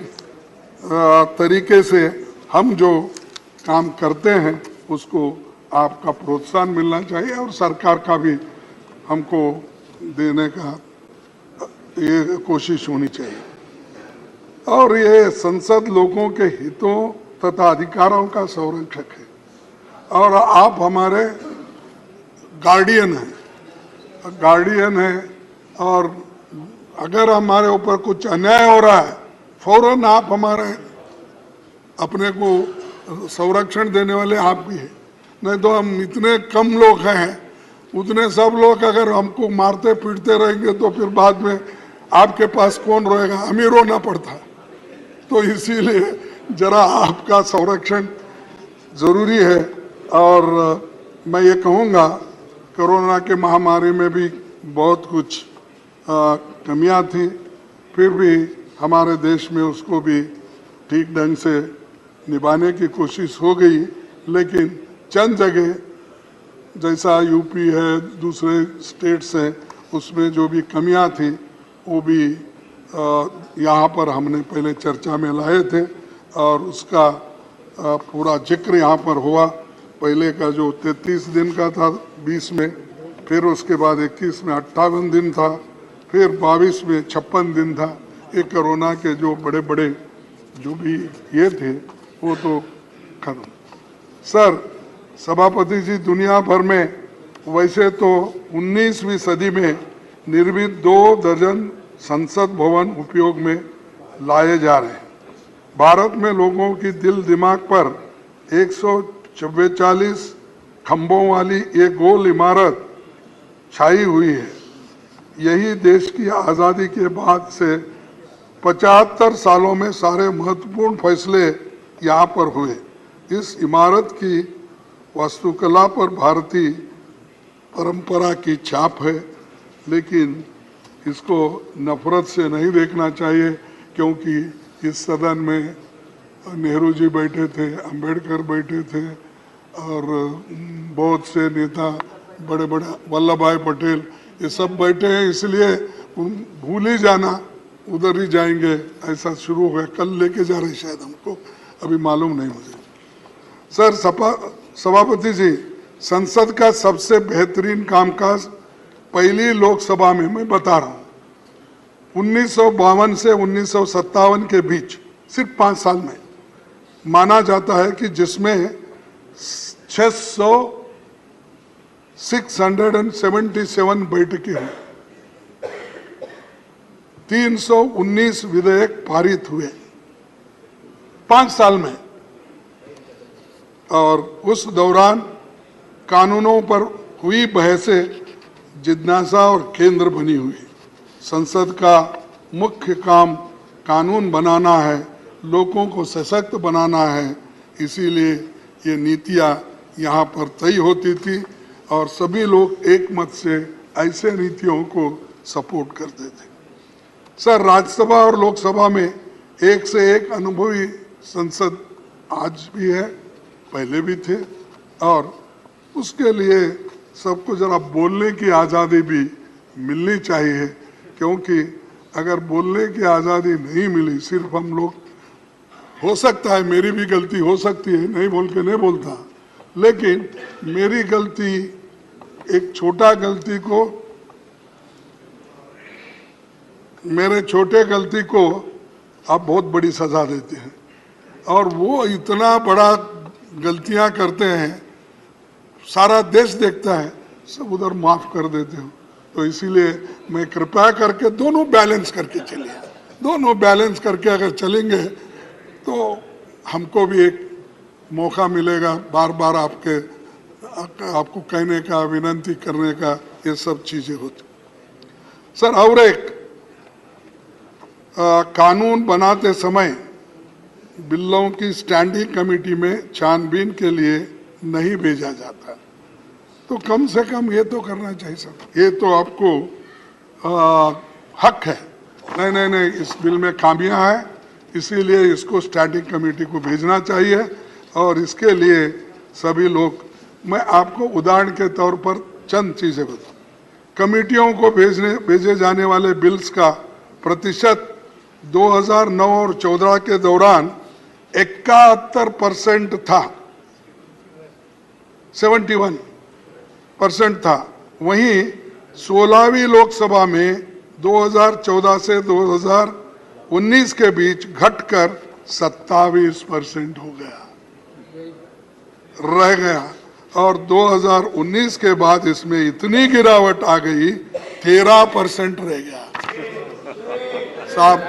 तरीके से हम जो काम करते हैं उसको आपका प्रोत्साहन मिलना चाहिए और सरकार का भी हमको देने का ये कोशिश होनी चाहिए। और ये संसद लोगों के हितों तथा अधिकारों का संरक्षक है और आप हमारे गार्डियन हैं और अगर हमारे ऊपर कुछ अन्याय हो रहा है फौरन आप हमारे अपने को संरक्षण देने वाले आप भी हैं। नहीं तो हम इतने कम लोग हैं, उतने सब लोग अगर हमको मारते पीटते रहेंगे तो फिर बाद में आपके पास कौन रहेगा, हमें रोना पड़ता। तो इसीलिए जरा आपका संरक्षण जरूरी है। और मैं ये कहूँगा कोरोना के महामारी में भी बहुत कुछ कमियां थी, फिर भी हमारे देश में उसको भी ठीक ढंग से निभाने की कोशिश हो गई, लेकिन चंद जगह जैसा यूपी है, दूसरे स्टेट्स हैं, उसमें जो भी कमियां थी वो भी यहाँ पर हमने पहले चर्चा में लाए थे और उसका पूरा जिक्र यहाँ पर हुआ। पहले का जो 33 दिन का था 20 में, फिर उसके बाद 21 में 58 दिन था, फिर 22 में 56 दिन था। ये कोरोना के जो बड़े बड़े जो भी ये थे वो तो खत्म। सर सभापति जी, दुनिया भर में वैसे तो 19वीं सदी में निर्मित 2 दर्जन संसद भवन उपयोग में लाए जा रहे हैं। भारत में लोगों की दिल दिमाग पर 144 खंभों वाली एक गोल इमारत छाई हुई है। यही देश की आज़ादी के बाद से 75 सालों में सारे महत्वपूर्ण फैसले यहाँ पर हुए। इस इमारत की वास्तुकला पर भारतीय परंपरा की छाप है, लेकिन इसको नफरत से नहीं देखना चाहिए, क्योंकि इस सदन में नेहरू जी बैठे थे, अंबेडकर बैठे थे और बहुत से नेता, बड़े बड़े वल्लभ भाई पटेल, ये सब बैठे हैं। इसलिए भूल ही जाना, उधर ही जाएंगे, ऐसा शुरू हो गया। कल लेके जा रहे शायद, हमको अभी मालूम नहीं मुझे। सर सभापति जी, संसद का सबसे बेहतरीन कामकाज पहली लोकसभा में मैं बता रहा हूँ 1952 से 1957 के बीच सिर्फ 5 साल में माना जाता है कि जिसमें 677 बैठकें हुई, 319 विधेयक पारित हुए 5 साल में। और उस दौरान कानूनों पर हुई बहसें जिज्ञासा और केंद्र बनी हुई। संसद का मुख्य काम कानून बनाना है, लोगों को सशक्त बनाना है, इसीलिए ये नीतियाँ यहाँ पर तय होती थी और सभी लोग एक मत से ऐसे नीतियों को सपोर्ट करते थे। सर राज्यसभा और लोकसभा में एक से एक अनुभवी संसद आज भी है, पहले भी थे, और उसके लिए सबको जरा बोलने की आज़ादी भी मिलनी चाहिए, क्योंकि अगर बोलने की आज़ादी नहीं मिली, सिर्फ हम लोग, हो सकता है मेरी भी गलती हो सकती है, नहीं बोल के नहीं बोलता, लेकिन मेरी गलती, एक छोटा गलती को, मेरे छोटे गलती को आप बहुत बड़ी सजा देते हैं, और वो इतना बड़ा गलतियां करते हैं, सारा देश देखता है, सब उधर माफ कर देते हो। तो इसीलिए मैं कृपया करके दोनों बैलेंस करके चलिए, दोनों बैलेंस करके अगर चलेंगे तो हमको भी एक मौका मिलेगा बार बार आपको कहने का, विनती करने का, ये सब चीजें होती। सर और एक कानून बनाते समय बिलों की स्टैंडिंग कमेटी में छानबीन के लिए नहीं भेजा जाता, तो कम से कम ये तो करना चाहिए सर, ये तो आपको हक है। नहीं नहीं नहीं, इस बिल में खामियां हैं, इसीलिए इसको स्टैंडिंग कमेटी को भेजना चाहिए। और इसके लिए सभी लोग, मैं आपको उदाहरण के तौर पर चंद चीजें बताऊं। कमेटियों को भेजे जाने वाले बिल्स का प्रतिशत 2009 और 14 के दौरान 71% था, 71% था। वहीं 16वीं लोकसभा में 2014 से 2019 के बीच घटकर 27% हो गया, रह गया। और 2019 के बाद इसमें इतनी गिरावट आ गई 13% रह गया। साहब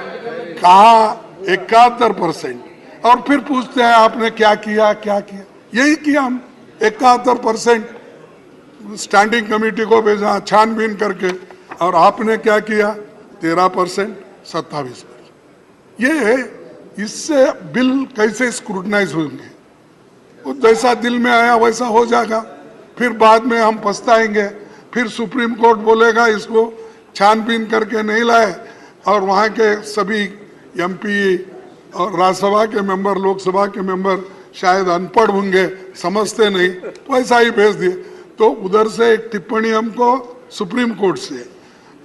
कहा 71%, और फिर पूछते हैं आपने क्या किया, क्या किया? यही किया हम, 71% स्टैंडिंग कमेटी को भेजा छानबीन करके, और आपने क्या किया? 13%, 27%। ये इससे बिल कैसे स्क्रूटनाइज होंगे? वो जैसा दिल में आया वैसा हो जाएगा, फिर बाद में हम पछताएंगे, फिर सुप्रीम कोर्ट बोलेगा इसको छानबीन करके नहीं लाए, और वहाँ के सभी एमपी और राज्यसभा के मेंबर, लोकसभा के मेंबर शायद अनपढ़ होंगे, समझते नहीं, तो ऐसा ही भेज दिए। तो उधर से एक टिप्पणी हमको सुप्रीम कोर्ट से,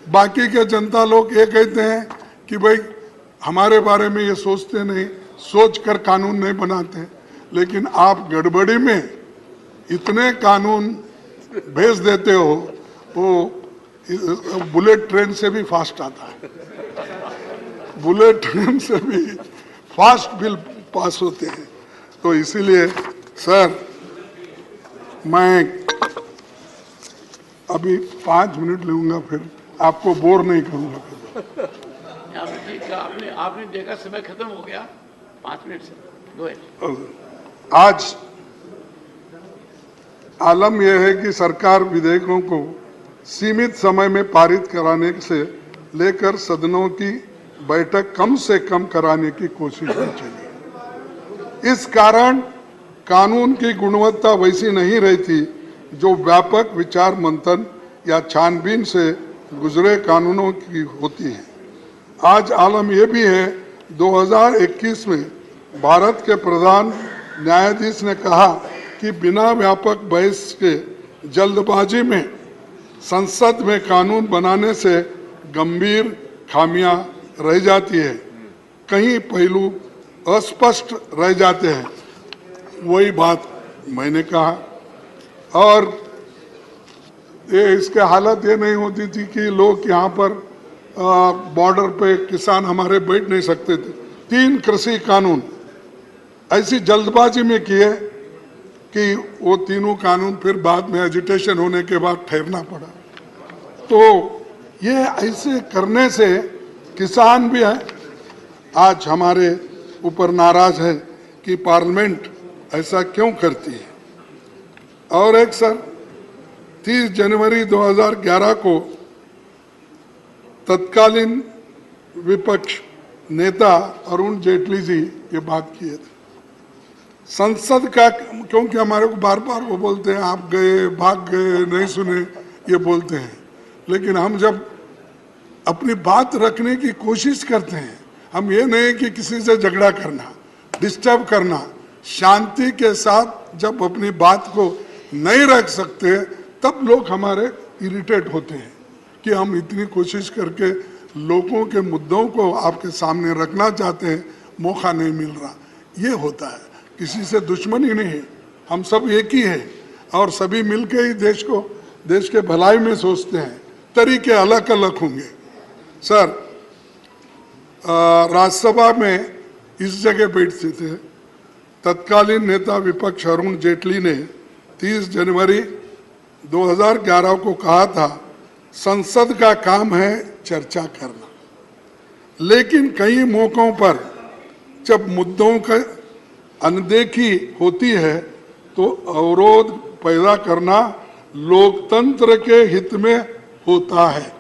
बाकी के जनता लोग ये कहते हैं कि भाई हमारे बारे में ये सोचते नहीं, सोच कर कानून नहीं बनाते। लेकिन आप गड़बड़ी में इतने कानून भेज देते हो, वो बुलेट ट्रेन से भी फास्ट आता है, बुलेट ट्रेन से भी फास्ट बिल पास होते हैं। तो इसीलिए सर मैं अभी 5 मिनट लूंगा, फिर आपको बोर नहीं करूंगा। ठीक है, आपने देखा समय खत्म हो गया 5 मिनट से। Go ahead. आज आलम यह है कि सरकार विधेयकों को सीमित समय में पारित कराने से लेकर सदनों की बैठक कम से कम कराने की कोशिश में चली। इस कारण कानून की गुणवत्ता वैसी नहीं रहती जो व्यापक विचार मंथन या छानबीन से गुजरे कानूनों की होती है। आज आलम यह भी है, 2021 में भारत के प्रधान न्यायाधीश ने कहा कि बिना व्यापक बहस के जल्दबाजी में संसद में कानून बनाने से गंभीर खामियां रह जाती है, कई पहलू अस्पष्ट रह जाते हैं। वही बात मैंने कहा। और ये इसके हालत ये नहीं होती थी कि लोग यहाँ पर बॉर्डर पे किसान हमारे बैठ नहीं सकते थे। 3 कृषि कानून ऐसी जल्दबाजी में किए कि वो तीनों कानून फिर बाद में एजिटेशन होने के बाद ठहरना पड़ा। तो ये ऐसे करने से किसान भी है आज हमारे ऊपर नाराज है कि पार्लियामेंट ऐसा क्यों करती है। और एक सर, 30 जनवरी 2011 को तत्कालीन विपक्ष नेता अरुण जेटली जी ये बात किए थे। संसद का, क्योंकि हमारे को बार बार वो बोलते हैं आप गए, भाग गए, नहीं सुने, ये बोलते हैं। लेकिन हम जब अपनी बात रखने की कोशिश करते हैं, हम ये नहीं कि किसी से झगड़ा करना, डिस्टर्ब करना, शांति के साथ जब अपनी बात को नहीं रख सकते तब लोग हमारे इरिटेट होते हैं कि हम इतनी कोशिश करके लोगों के मुद्दों को आपके सामने रखना चाहते हैं, मौका नहीं मिल रहा। ये होता है, किसी से दुश्मनी नहीं है, हम सब एक ही है और सभी मिलके ही देश के भलाई में सोचते हैं। तरीके अलग अलग होंगे। सर, राज्यसभा में इस जगह बैठते थे तत्कालीन नेता विपक्ष अरुण जेटली ने 30 जनवरी 2011 को कहा था, संसद का काम है चर्चा करना, लेकिन कई मौकों पर जब मुद्दों का अनदेखी होती है तो अवरोध पैदा करना लोकतंत्र के हित में होता है।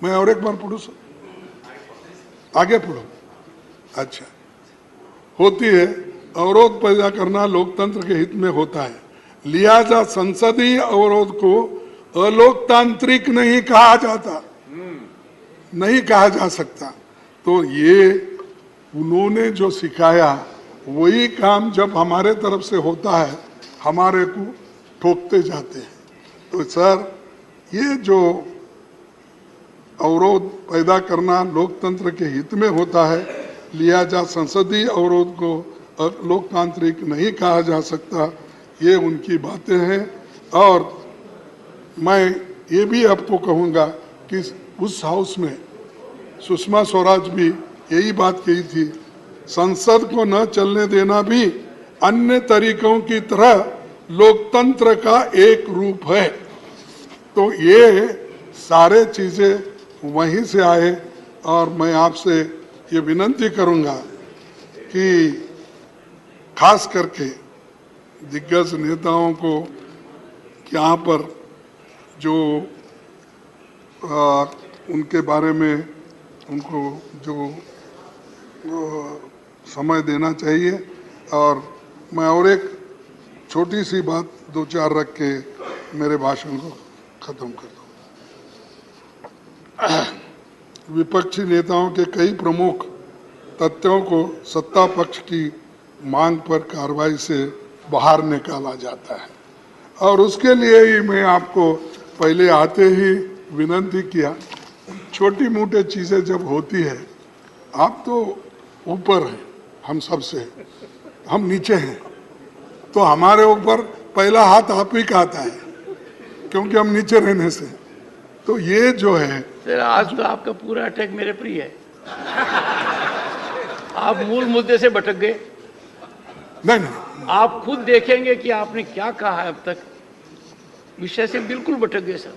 मैं और एक बार पढ़ूं सर, आगे पढ़ो। अच्छा, होती है, अवरोध पैदा करना लोकतंत्र के हित में होता है, लिहाजा संसदीय अवरोध को अलोकतांत्रिक नहीं कहा जाता, नहीं कहा जा सकता। तो ये उन्होंने जो सिखाया वही काम जब हमारे तरफ से होता है हमारे को ठोकते जाते हैं। तो सर, ये जो अवरोध पैदा करना लोकतंत्र के हित में होता है, लिहाजा संसदीय अवरोध को लोकतांत्रिक नहीं कहा जा सकता, ये उनकी बातें हैं। और मैं ये भी आपको कहूँगा कि उस हाउस में सुषमा स्वराज भी यही बात कही थी, संसद को न चलने देना भी अन्य तरीकों की तरह लोकतंत्र का एक रूप है। तो ये सारे चीजें वहीं से आए। और मैं आपसे ये विनती करूंगा कि खास करके दिग्गज नेताओं को यहाँ पर जो उनके बारे में उनको जो समय देना चाहिए। और मैं और एक छोटी सी बात 2-4 रख के मेरे भाषण को खत्म कर दूं। विपक्षी नेताओं के कई प्रमुख तथ्यों को सत्ता पक्ष की मांग पर कार्रवाई से बाहर निकाला जाता है। और उसके लिए ही मैं आपको पहले आते ही विनती किया, छोटी मोटी चीज़ें जब होती है, आप तो ऊपर हैं हम सबसे, हम नीचे हैं, तो हमारे ऊपर पहला हाथ आप ही का आता है, क्योंकि हम नीचे रहने से। तो ये जो है सर, आज तो आपका पूरा अटैक मेरे पर ही है। आप मूल मुद्दे से भटक गए। नहीं, आप खुद देखेंगे कि आपने क्या कहा है अब तक, विषय से बिल्कुल भटक गए सर,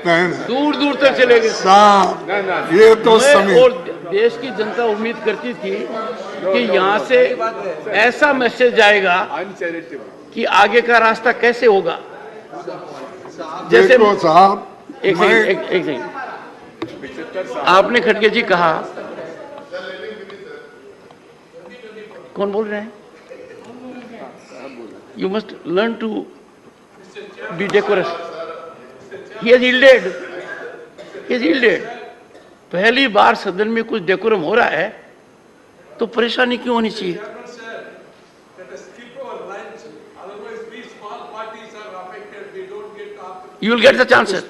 नहीं, दूर दूर तक चले गए। साहब, ये तो मैं समय और देश की जनता उम्मीद करती थी कि यहाँ से ऐसा मैसेज जाएगा Uncharitable. कि आगे का रास्ता कैसे होगा। जैसे देखो साहब, एक मैं सेकंड, एक सेकंड, आपने खड़गे जी कहा, कौन बोल रहे हैं? You must learn to be decorous. He has yielded. He has yielded. पहली बार सदन में कुछ डेकोरम हो रहा है तो परेशानी क्यों होनी चाहिए? You will get the chance, sir.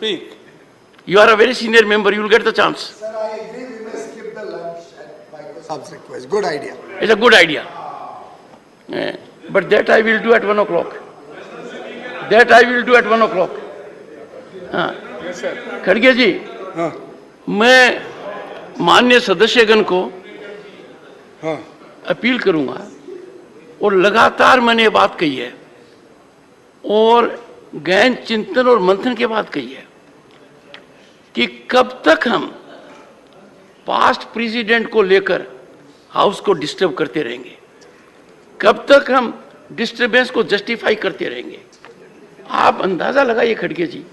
You are a very senior member. You will get the chance. Sir, I agree. We may skip the lunch at Michael Saab's request. Good idea. It's a good idea. But that I will do at 1 o'clock. That I will do at 1 o'clock. खड़गे जी, मैं माननीय सदस्यगण को appeal करूंगा, और लगातार मैंने ये बात कही है और गहन चिंतन और मंथन के बाद कही है कि कब तक हम पास्ट प्रेसिडेंट को लेकर हाउस को डिस्टर्ब करते रहेंगे, कब तक हम डिस्टर्बेंस को जस्टिफाई करते रहेंगे। आप अंदाजा लगाइए खड़गे जी,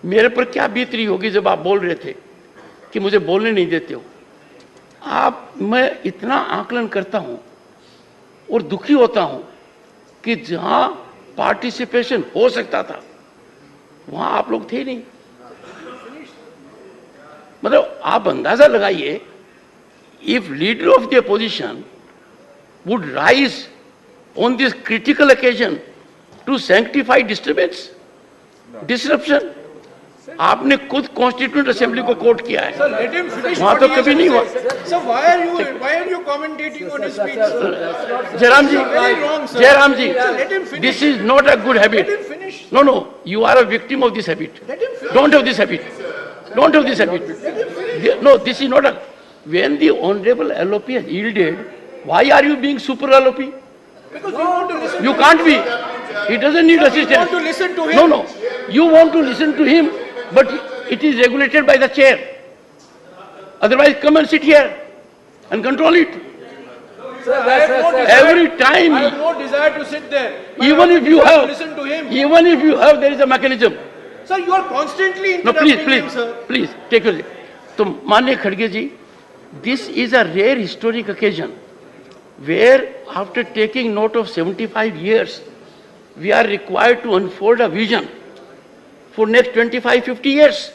मेरे पर क्या बीत रही होगी जब आप बोल रहे थे कि मुझे बोलने नहीं देते हो। मैं इतना आकलन करता हूं और दुखी होता हूं कि जहां पार्टिसिपेशन हो सकता था वहां आप लोग थे नहीं। मतलब आप अंदाजा लगाइए, if leader of the opposition would rise on this critical occasion to sanctify disturbance, disruption. आपने खुद कॉन्स्टिट्यूंट असेंबली को कोट किया है, वहां तो कभी नहीं हुआ। So why are you commentating on his speech? Jairam ji, Jairam ji, Let him finish. this is not a good habit. Let him finish. No, you are a victim of this habit. Let him finish. Don't have this habit. Don't have this habit. No, this is not a. When the honorable LOP has yielded, why are you being super LOP? Because you want to listen. You can't be. He doesn't need assistance. You want to listen to him. No. You want to listen to him, but it is regulated by the chair. Otherwise, come and sit here and control it. Sir, I have no desire. Every time, I have no desire to sit there. I even have if you desire to have, listen to him. even if you have, there is a mechanism. Sir, you are constantly No, interrupting him, sir. please, take your. So, माननीय खड़गे जी, this is a rare historic occasion where after taking note of 75 years, we are required to unfold a vision for next 25-50 years.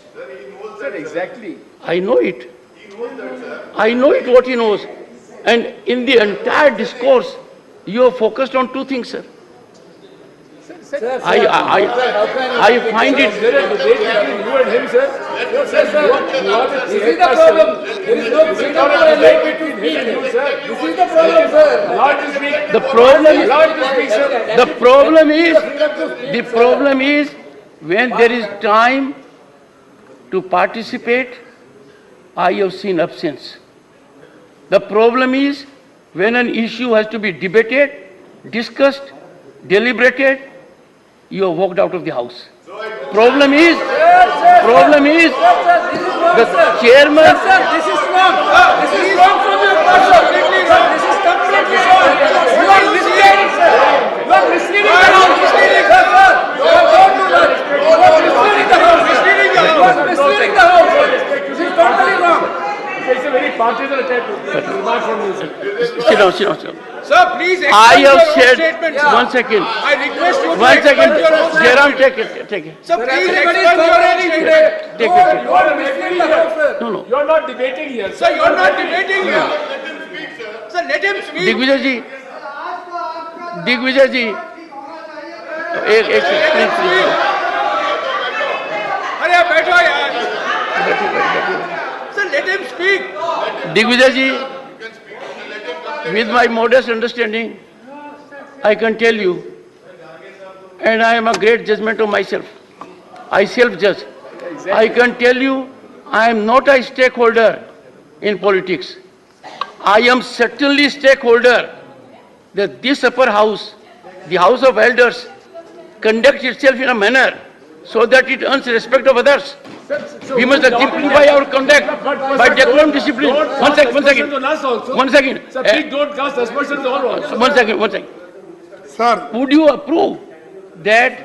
Sir, exactly. I know it. I know it what he knows. And in the entire discourse, you have focused on two things, sir. I find it. There is debate between you and him, sir. This is the problem. There is no freedom of debate between me and you, sir. This is the problem, sir. Allowed to speak. The problem is. Allowed to speak, sir. The problem is when there is time to participate, I have seen absence. The problem is when an issue has to be debated, discussed, deliberated, you have walked out of the house. Problem is the chairman. Sir, this is wrong. This is wrong from your part, sir. Sir, this is completely wrong. You are misleading, sir. You are misleading the house. Sir, don't do that. You are misleading the house. You are misleading the house. This is totally wrong. It's a very partisan attack. Remark from you, sir. Sit down. Sir, please I explain your have own said, statement. one second, I request you to one explain second, your own Jairam, statement. take it. Sir, please Everybody is explain your own cooperating today. statement. Take it. You are misleading the house, sir. No. You're not debating here, Sir, you are not debating here. Sir, let him speak. Digvijay जी, दिग्विजय जी, एक please, अरे आप बैठो यार. Sir, let him speak. Digvijay ji, with my modest understanding, I can tell you, and I am a great judgment of myself. I self-judge. I can tell you, I am not a stakeholder in politics. I am certainly stakeholder that this upper house, the House of Elders, conducts itself in a manner so that it earns respect of others. We must exemplify our conduct by decorum, discipline. One second. One second. Sir, please don't cast aspersions on all. One second. Sir Would you approve that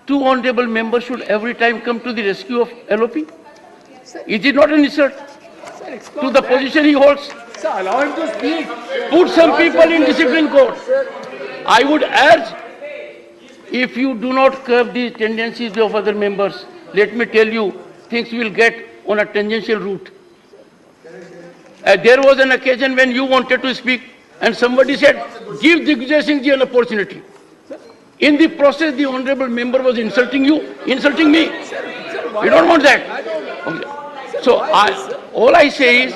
two honorable members should every time come to the rescue of LOP? Is it not an insult to the position he holds? Sir, allow him to speak. Put some people in discipline court. I would urge, if you do not curb the tendencies of other members, let me tell you, things will get on a tangential route. There was an occasion when you wanted to speak and somebody said, give Digvijay Singh ji an opportunity. In the process, the honorable member was insulting you, insulting me. We don't want that. Okay. So all I say is,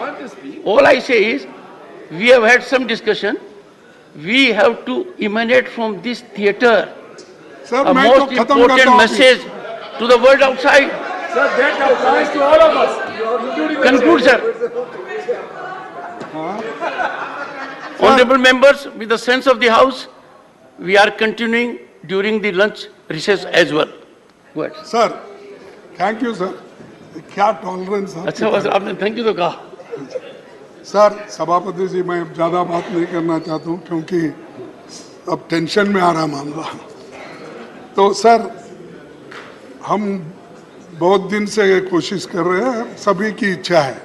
we have had some discussion. We have to emanate from this theatre sir a मैं तो most खत्म करता important हूँ message to the world outside. Sir, that applies to all of us, including the Conclude, sir. Honorable members, with the sense of the House, we are continuing during the lunch recess as well. Go ahead. Sir thank you sir क्या tolerance है अच्छा बस आपने thank you तो कहा. Sir सभापति जी मैं ज़्यादा बात नहीं करना चाहता हूँ क्योंकि अब टेंशन में आ रहा मामला. तो सर हम बहुत दिन से ये कोशिश कर रहे हैं, सभी की इच्छा है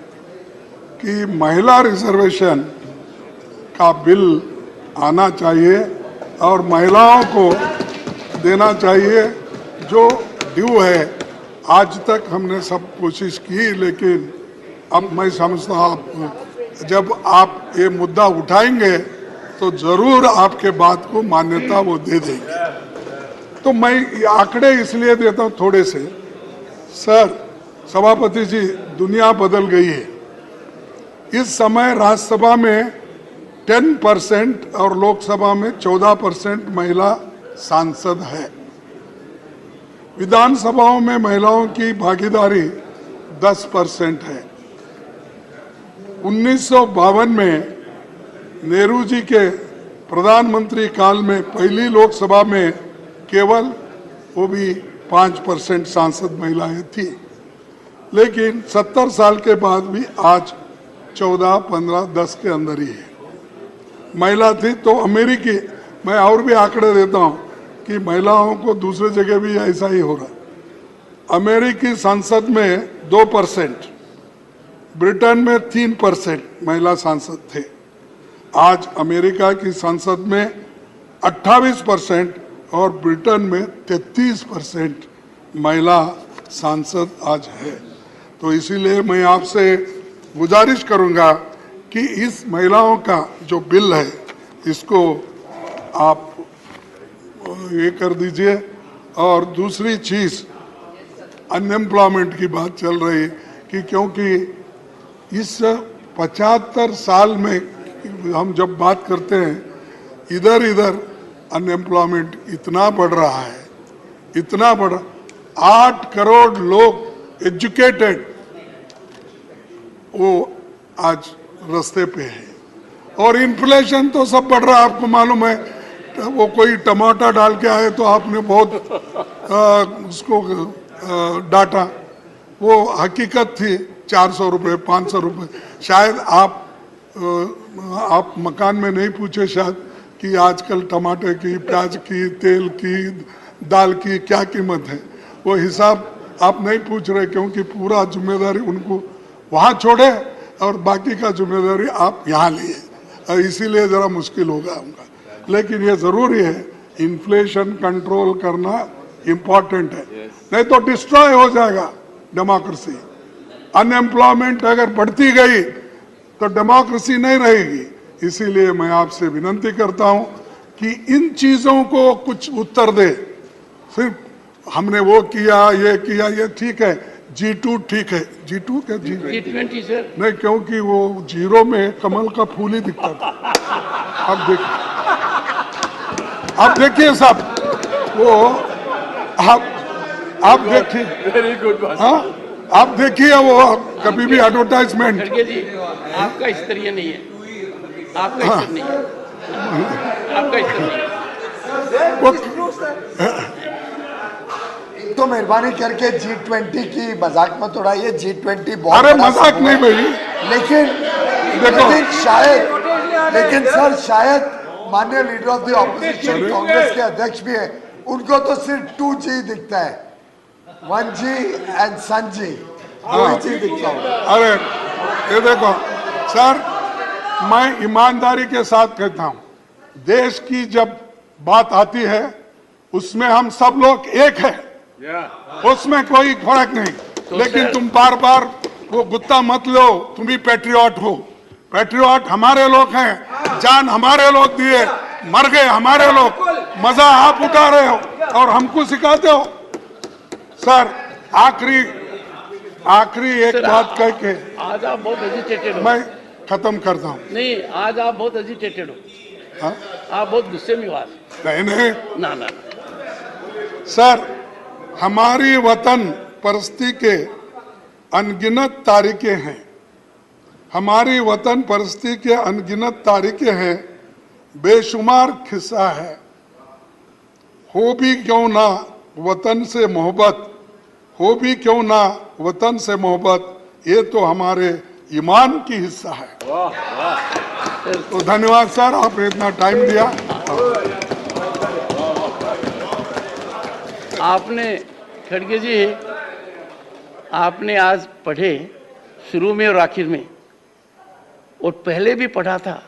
कि महिला रिजर्वेशन का बिल आना चाहिए और महिलाओं को देना चाहिए जो ड्यू है. आज तक हमने सब कोशिश की, लेकिन अब मैं समझता हूँ आप जब आप ये मुद्दा उठाएंगे तो जरूर आपके बात को मान्यता वो दे देंगे. तो मैं ये आंकड़े इसलिए देता हूँ थोड़े से. सर सभापति जी, दुनिया बदल गई है. इस समय राज्यसभा में 10% और लोकसभा में 14% महिला सांसद है. विधानसभाओं में महिलाओं की भागीदारी 10% है. 1952 में नेहरू जी के प्रधानमंत्री काल में पहली लोकसभा में केवल वो भी 5% सांसद महिलाएं थी, लेकिन 70 साल के बाद भी आज 14, 15, 10 के अंदर ही है महिला थी. तो अमेरिकी, मैं और भी आंकड़े देता हूं कि महिलाओं को दूसरे जगह भी ऐसा ही हो रहा. अमेरिकी संसद में 2%, ब्रिटेन में 3% महिला सांसद थे. आज अमेरिका की संसद में 28% और ब्रिटेन में 33% महिला सांसद आज है. तो इसीलिए मैं आपसे गुजारिश करूंगा कि इस महिलाओं का जो बिल है इसको आप ये कर दीजिए. और दूसरी चीज अनएम्प्लॉयमेंट की बात चल रही है कि क्योंकि इस 75 साल में हम जब बात करते हैं इधर अनएम्प्लॉयमेंट इतना बढ़ रहा है, इतना बढ़ 8 करोड़ लोग एजुकेटेड वो आज रास्ते पे है. और इन्फ्लेशन तो सब बढ़ रहा है, आपको मालूम है. वो कोई टमाटर डाल के आए तो आपने बहुत उसको डांटा. वो हकीकत थी 400 रुपये 500 रुपये. शायद आप मकान में नहीं पूछे शायद कि आजकल टमाटर की, प्याज की, तेल की, दाल की क्या कीमत है. वो हिसाब आप नहीं पूछ रहे क्योंकि पूरा जिम्मेदारी उनको वहाँ छोड़े और बाकी का जिम्मेदारी आप यहाँ लिए. इसीलिए ज़रा मुश्किल होगा उनका. लेकिन ये ज़रूरी है, इन्फ्लेशन कंट्रोल करना इम्पोर्टेंट है. नहीं तो डिस्ट्रॉय हो जाएगा डेमोक्रेसी. अनएम्प्लॉयमेंट अगर बढ़ती गई तो डेमोक्रेसी नहीं रहेगी. इसीलिए मैं आपसे विनती करता हूं कि इन चीजों को कुछ उत्तर दे। सिर्फ हमने वो किया, ये ठीक है, G2 ठीक है, G2 क्या G20 सर, नहीं, क्योंकि वो जीरो में कमल का फूल ही दिखता था। अब देखिए साहब, वो आप देखिए, Very good, boss. हाँ, आप देखिए वो कभी भी एडवर्टाइजमेंट। खड़गे जी, आपका स्तरीय नहीं है, आपका स्तर नहीं है, आपका स्तर नहीं है। तो मेहरबानी करके G20 की मजाक मत उड़ाइए। G20 बहुत अरे बड़ा मजाक समूह नहीं है। भाई, लेकिन शायद माननीय leader of the opposition Congress के अध्यक्ष भी है, उनको तो सिर्फ 2G दिखता है, 1G and sun ji, 2G दिखता है। अरे ये देखो सर, मैं ईमानदारी के साथ कहता हूं, देश की जब बात आती है उसमें हम सब लोग एक है, उसमें कोई फर्क नहीं। लेकिन तुम बार बार वो गुत्ता मत लो, तुम भी पैट्रियट हो। पैट्रियट हमारे लोग हैं, जान हमारे लोग दिए, मर गए हमारे लोग, मजा आप उठा रहे हो और हमको सिखाते हो। सर आखिरी एक बात कह के आज आप बहुत एजिटेटेड हो। मैं खत्म करता हूँ। नहीं, आज आप बहुत एजिटेटेड हो, हाँ? आप बहुत गुस्से में हो आज। नहीं ना ना, सर, हमारी वतन परस्ती के अनगिनत तारीखें हैं, हमारी वतन परस्ती के अनगिनत तारीखें हैं, बेशुमार खिस्सा है। हो भी क्यों ना वतन से मोहब्बत, हो भी क्यों ना वतन से मोहब्बत, ये तो हमारे ईमान की हिस्सा है। तो धन्यवाद सर, आपने इतना टाइम दिया। आपने खड़गे जी, आपने आज पढ़े शुरू में और आखिर में, और पहले भी पढ़ा था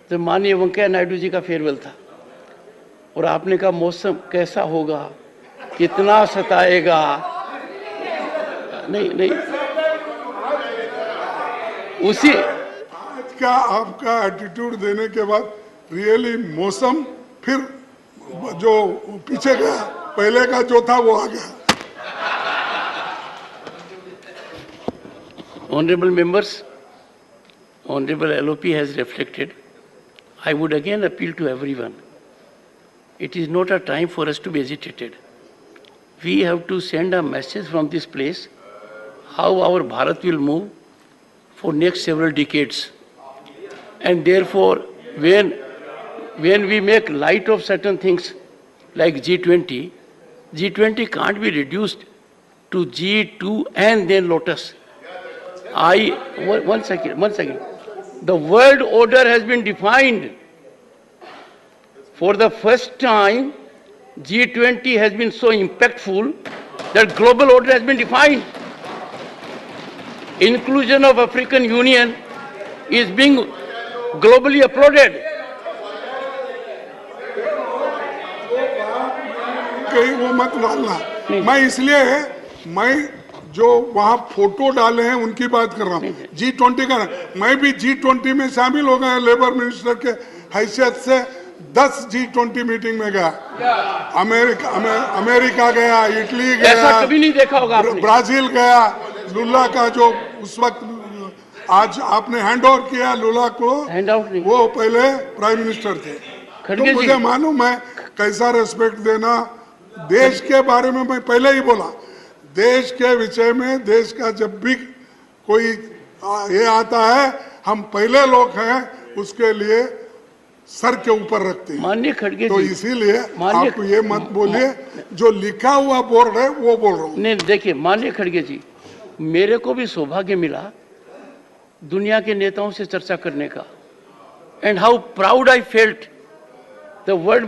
तो माननीय वेंकैया नायडू जी का फेयरवेल था, और आपने कहा मौसम कैसा होगा, कितना सताएगा। नहीं, उसी आज का आपका एटीट्यूड देने के बाद रियली मौसम फिर जो पीछे गया, पहले का जो था वो आ गया। Honorable members, Honorable LOP has reflected. I would again appeal to everyone. It is not a time for us to be agitated. We have to send a message from this place how our Bharat will move for next several decades. And therefore, when we make light of certain things like G20 can't be reduced to G2 and then Lotus. One second. The world order has been defined. For the first time, G20 has been so impactful that global order has been defined. Inclusion of African Union is being globally applauded. कहीं वो मत डालना, मैं इसलिए मैं जो वहाँ photo डाले हैं उनकी बात कर रहा हूँ। G20 का, मैं भी G20 में शामिल हो गया, लेबर मिनिस्टर के हैसियत से 10 G20 मीटिंग में गया, अमेरिका गया, इटली गया, ऐसा कभी नहीं देखा होगा आपने। ब्राजील गया। लुला का जो उस वक्त, आज आपने हैंड ओवर किया लुला को, हैंड आउट नहीं, वो पहले प्राइम मिनिस्टर थे। तो मुझे मालूम है कैसा रेस्पेक्ट देना। देश के बारे में मैं पहले ही बोला, देश के विषय में, देश का जब भी कोई ये आता है, हम पहले लोग हैं उसके लिए सर के ऊपर रखते हैं। माननीय खड़गे तो जी, इसीलिए आप ये मत बोलिए, जो लिखा हुआ बोर्ड है वो बोल रहा हूँ। नहीं देखिए माननीय खड़गे जी, मेरे को भी सौभाग्य मिला दुनिया के नेताओं से चर्चा करने का, and how proud I felt the world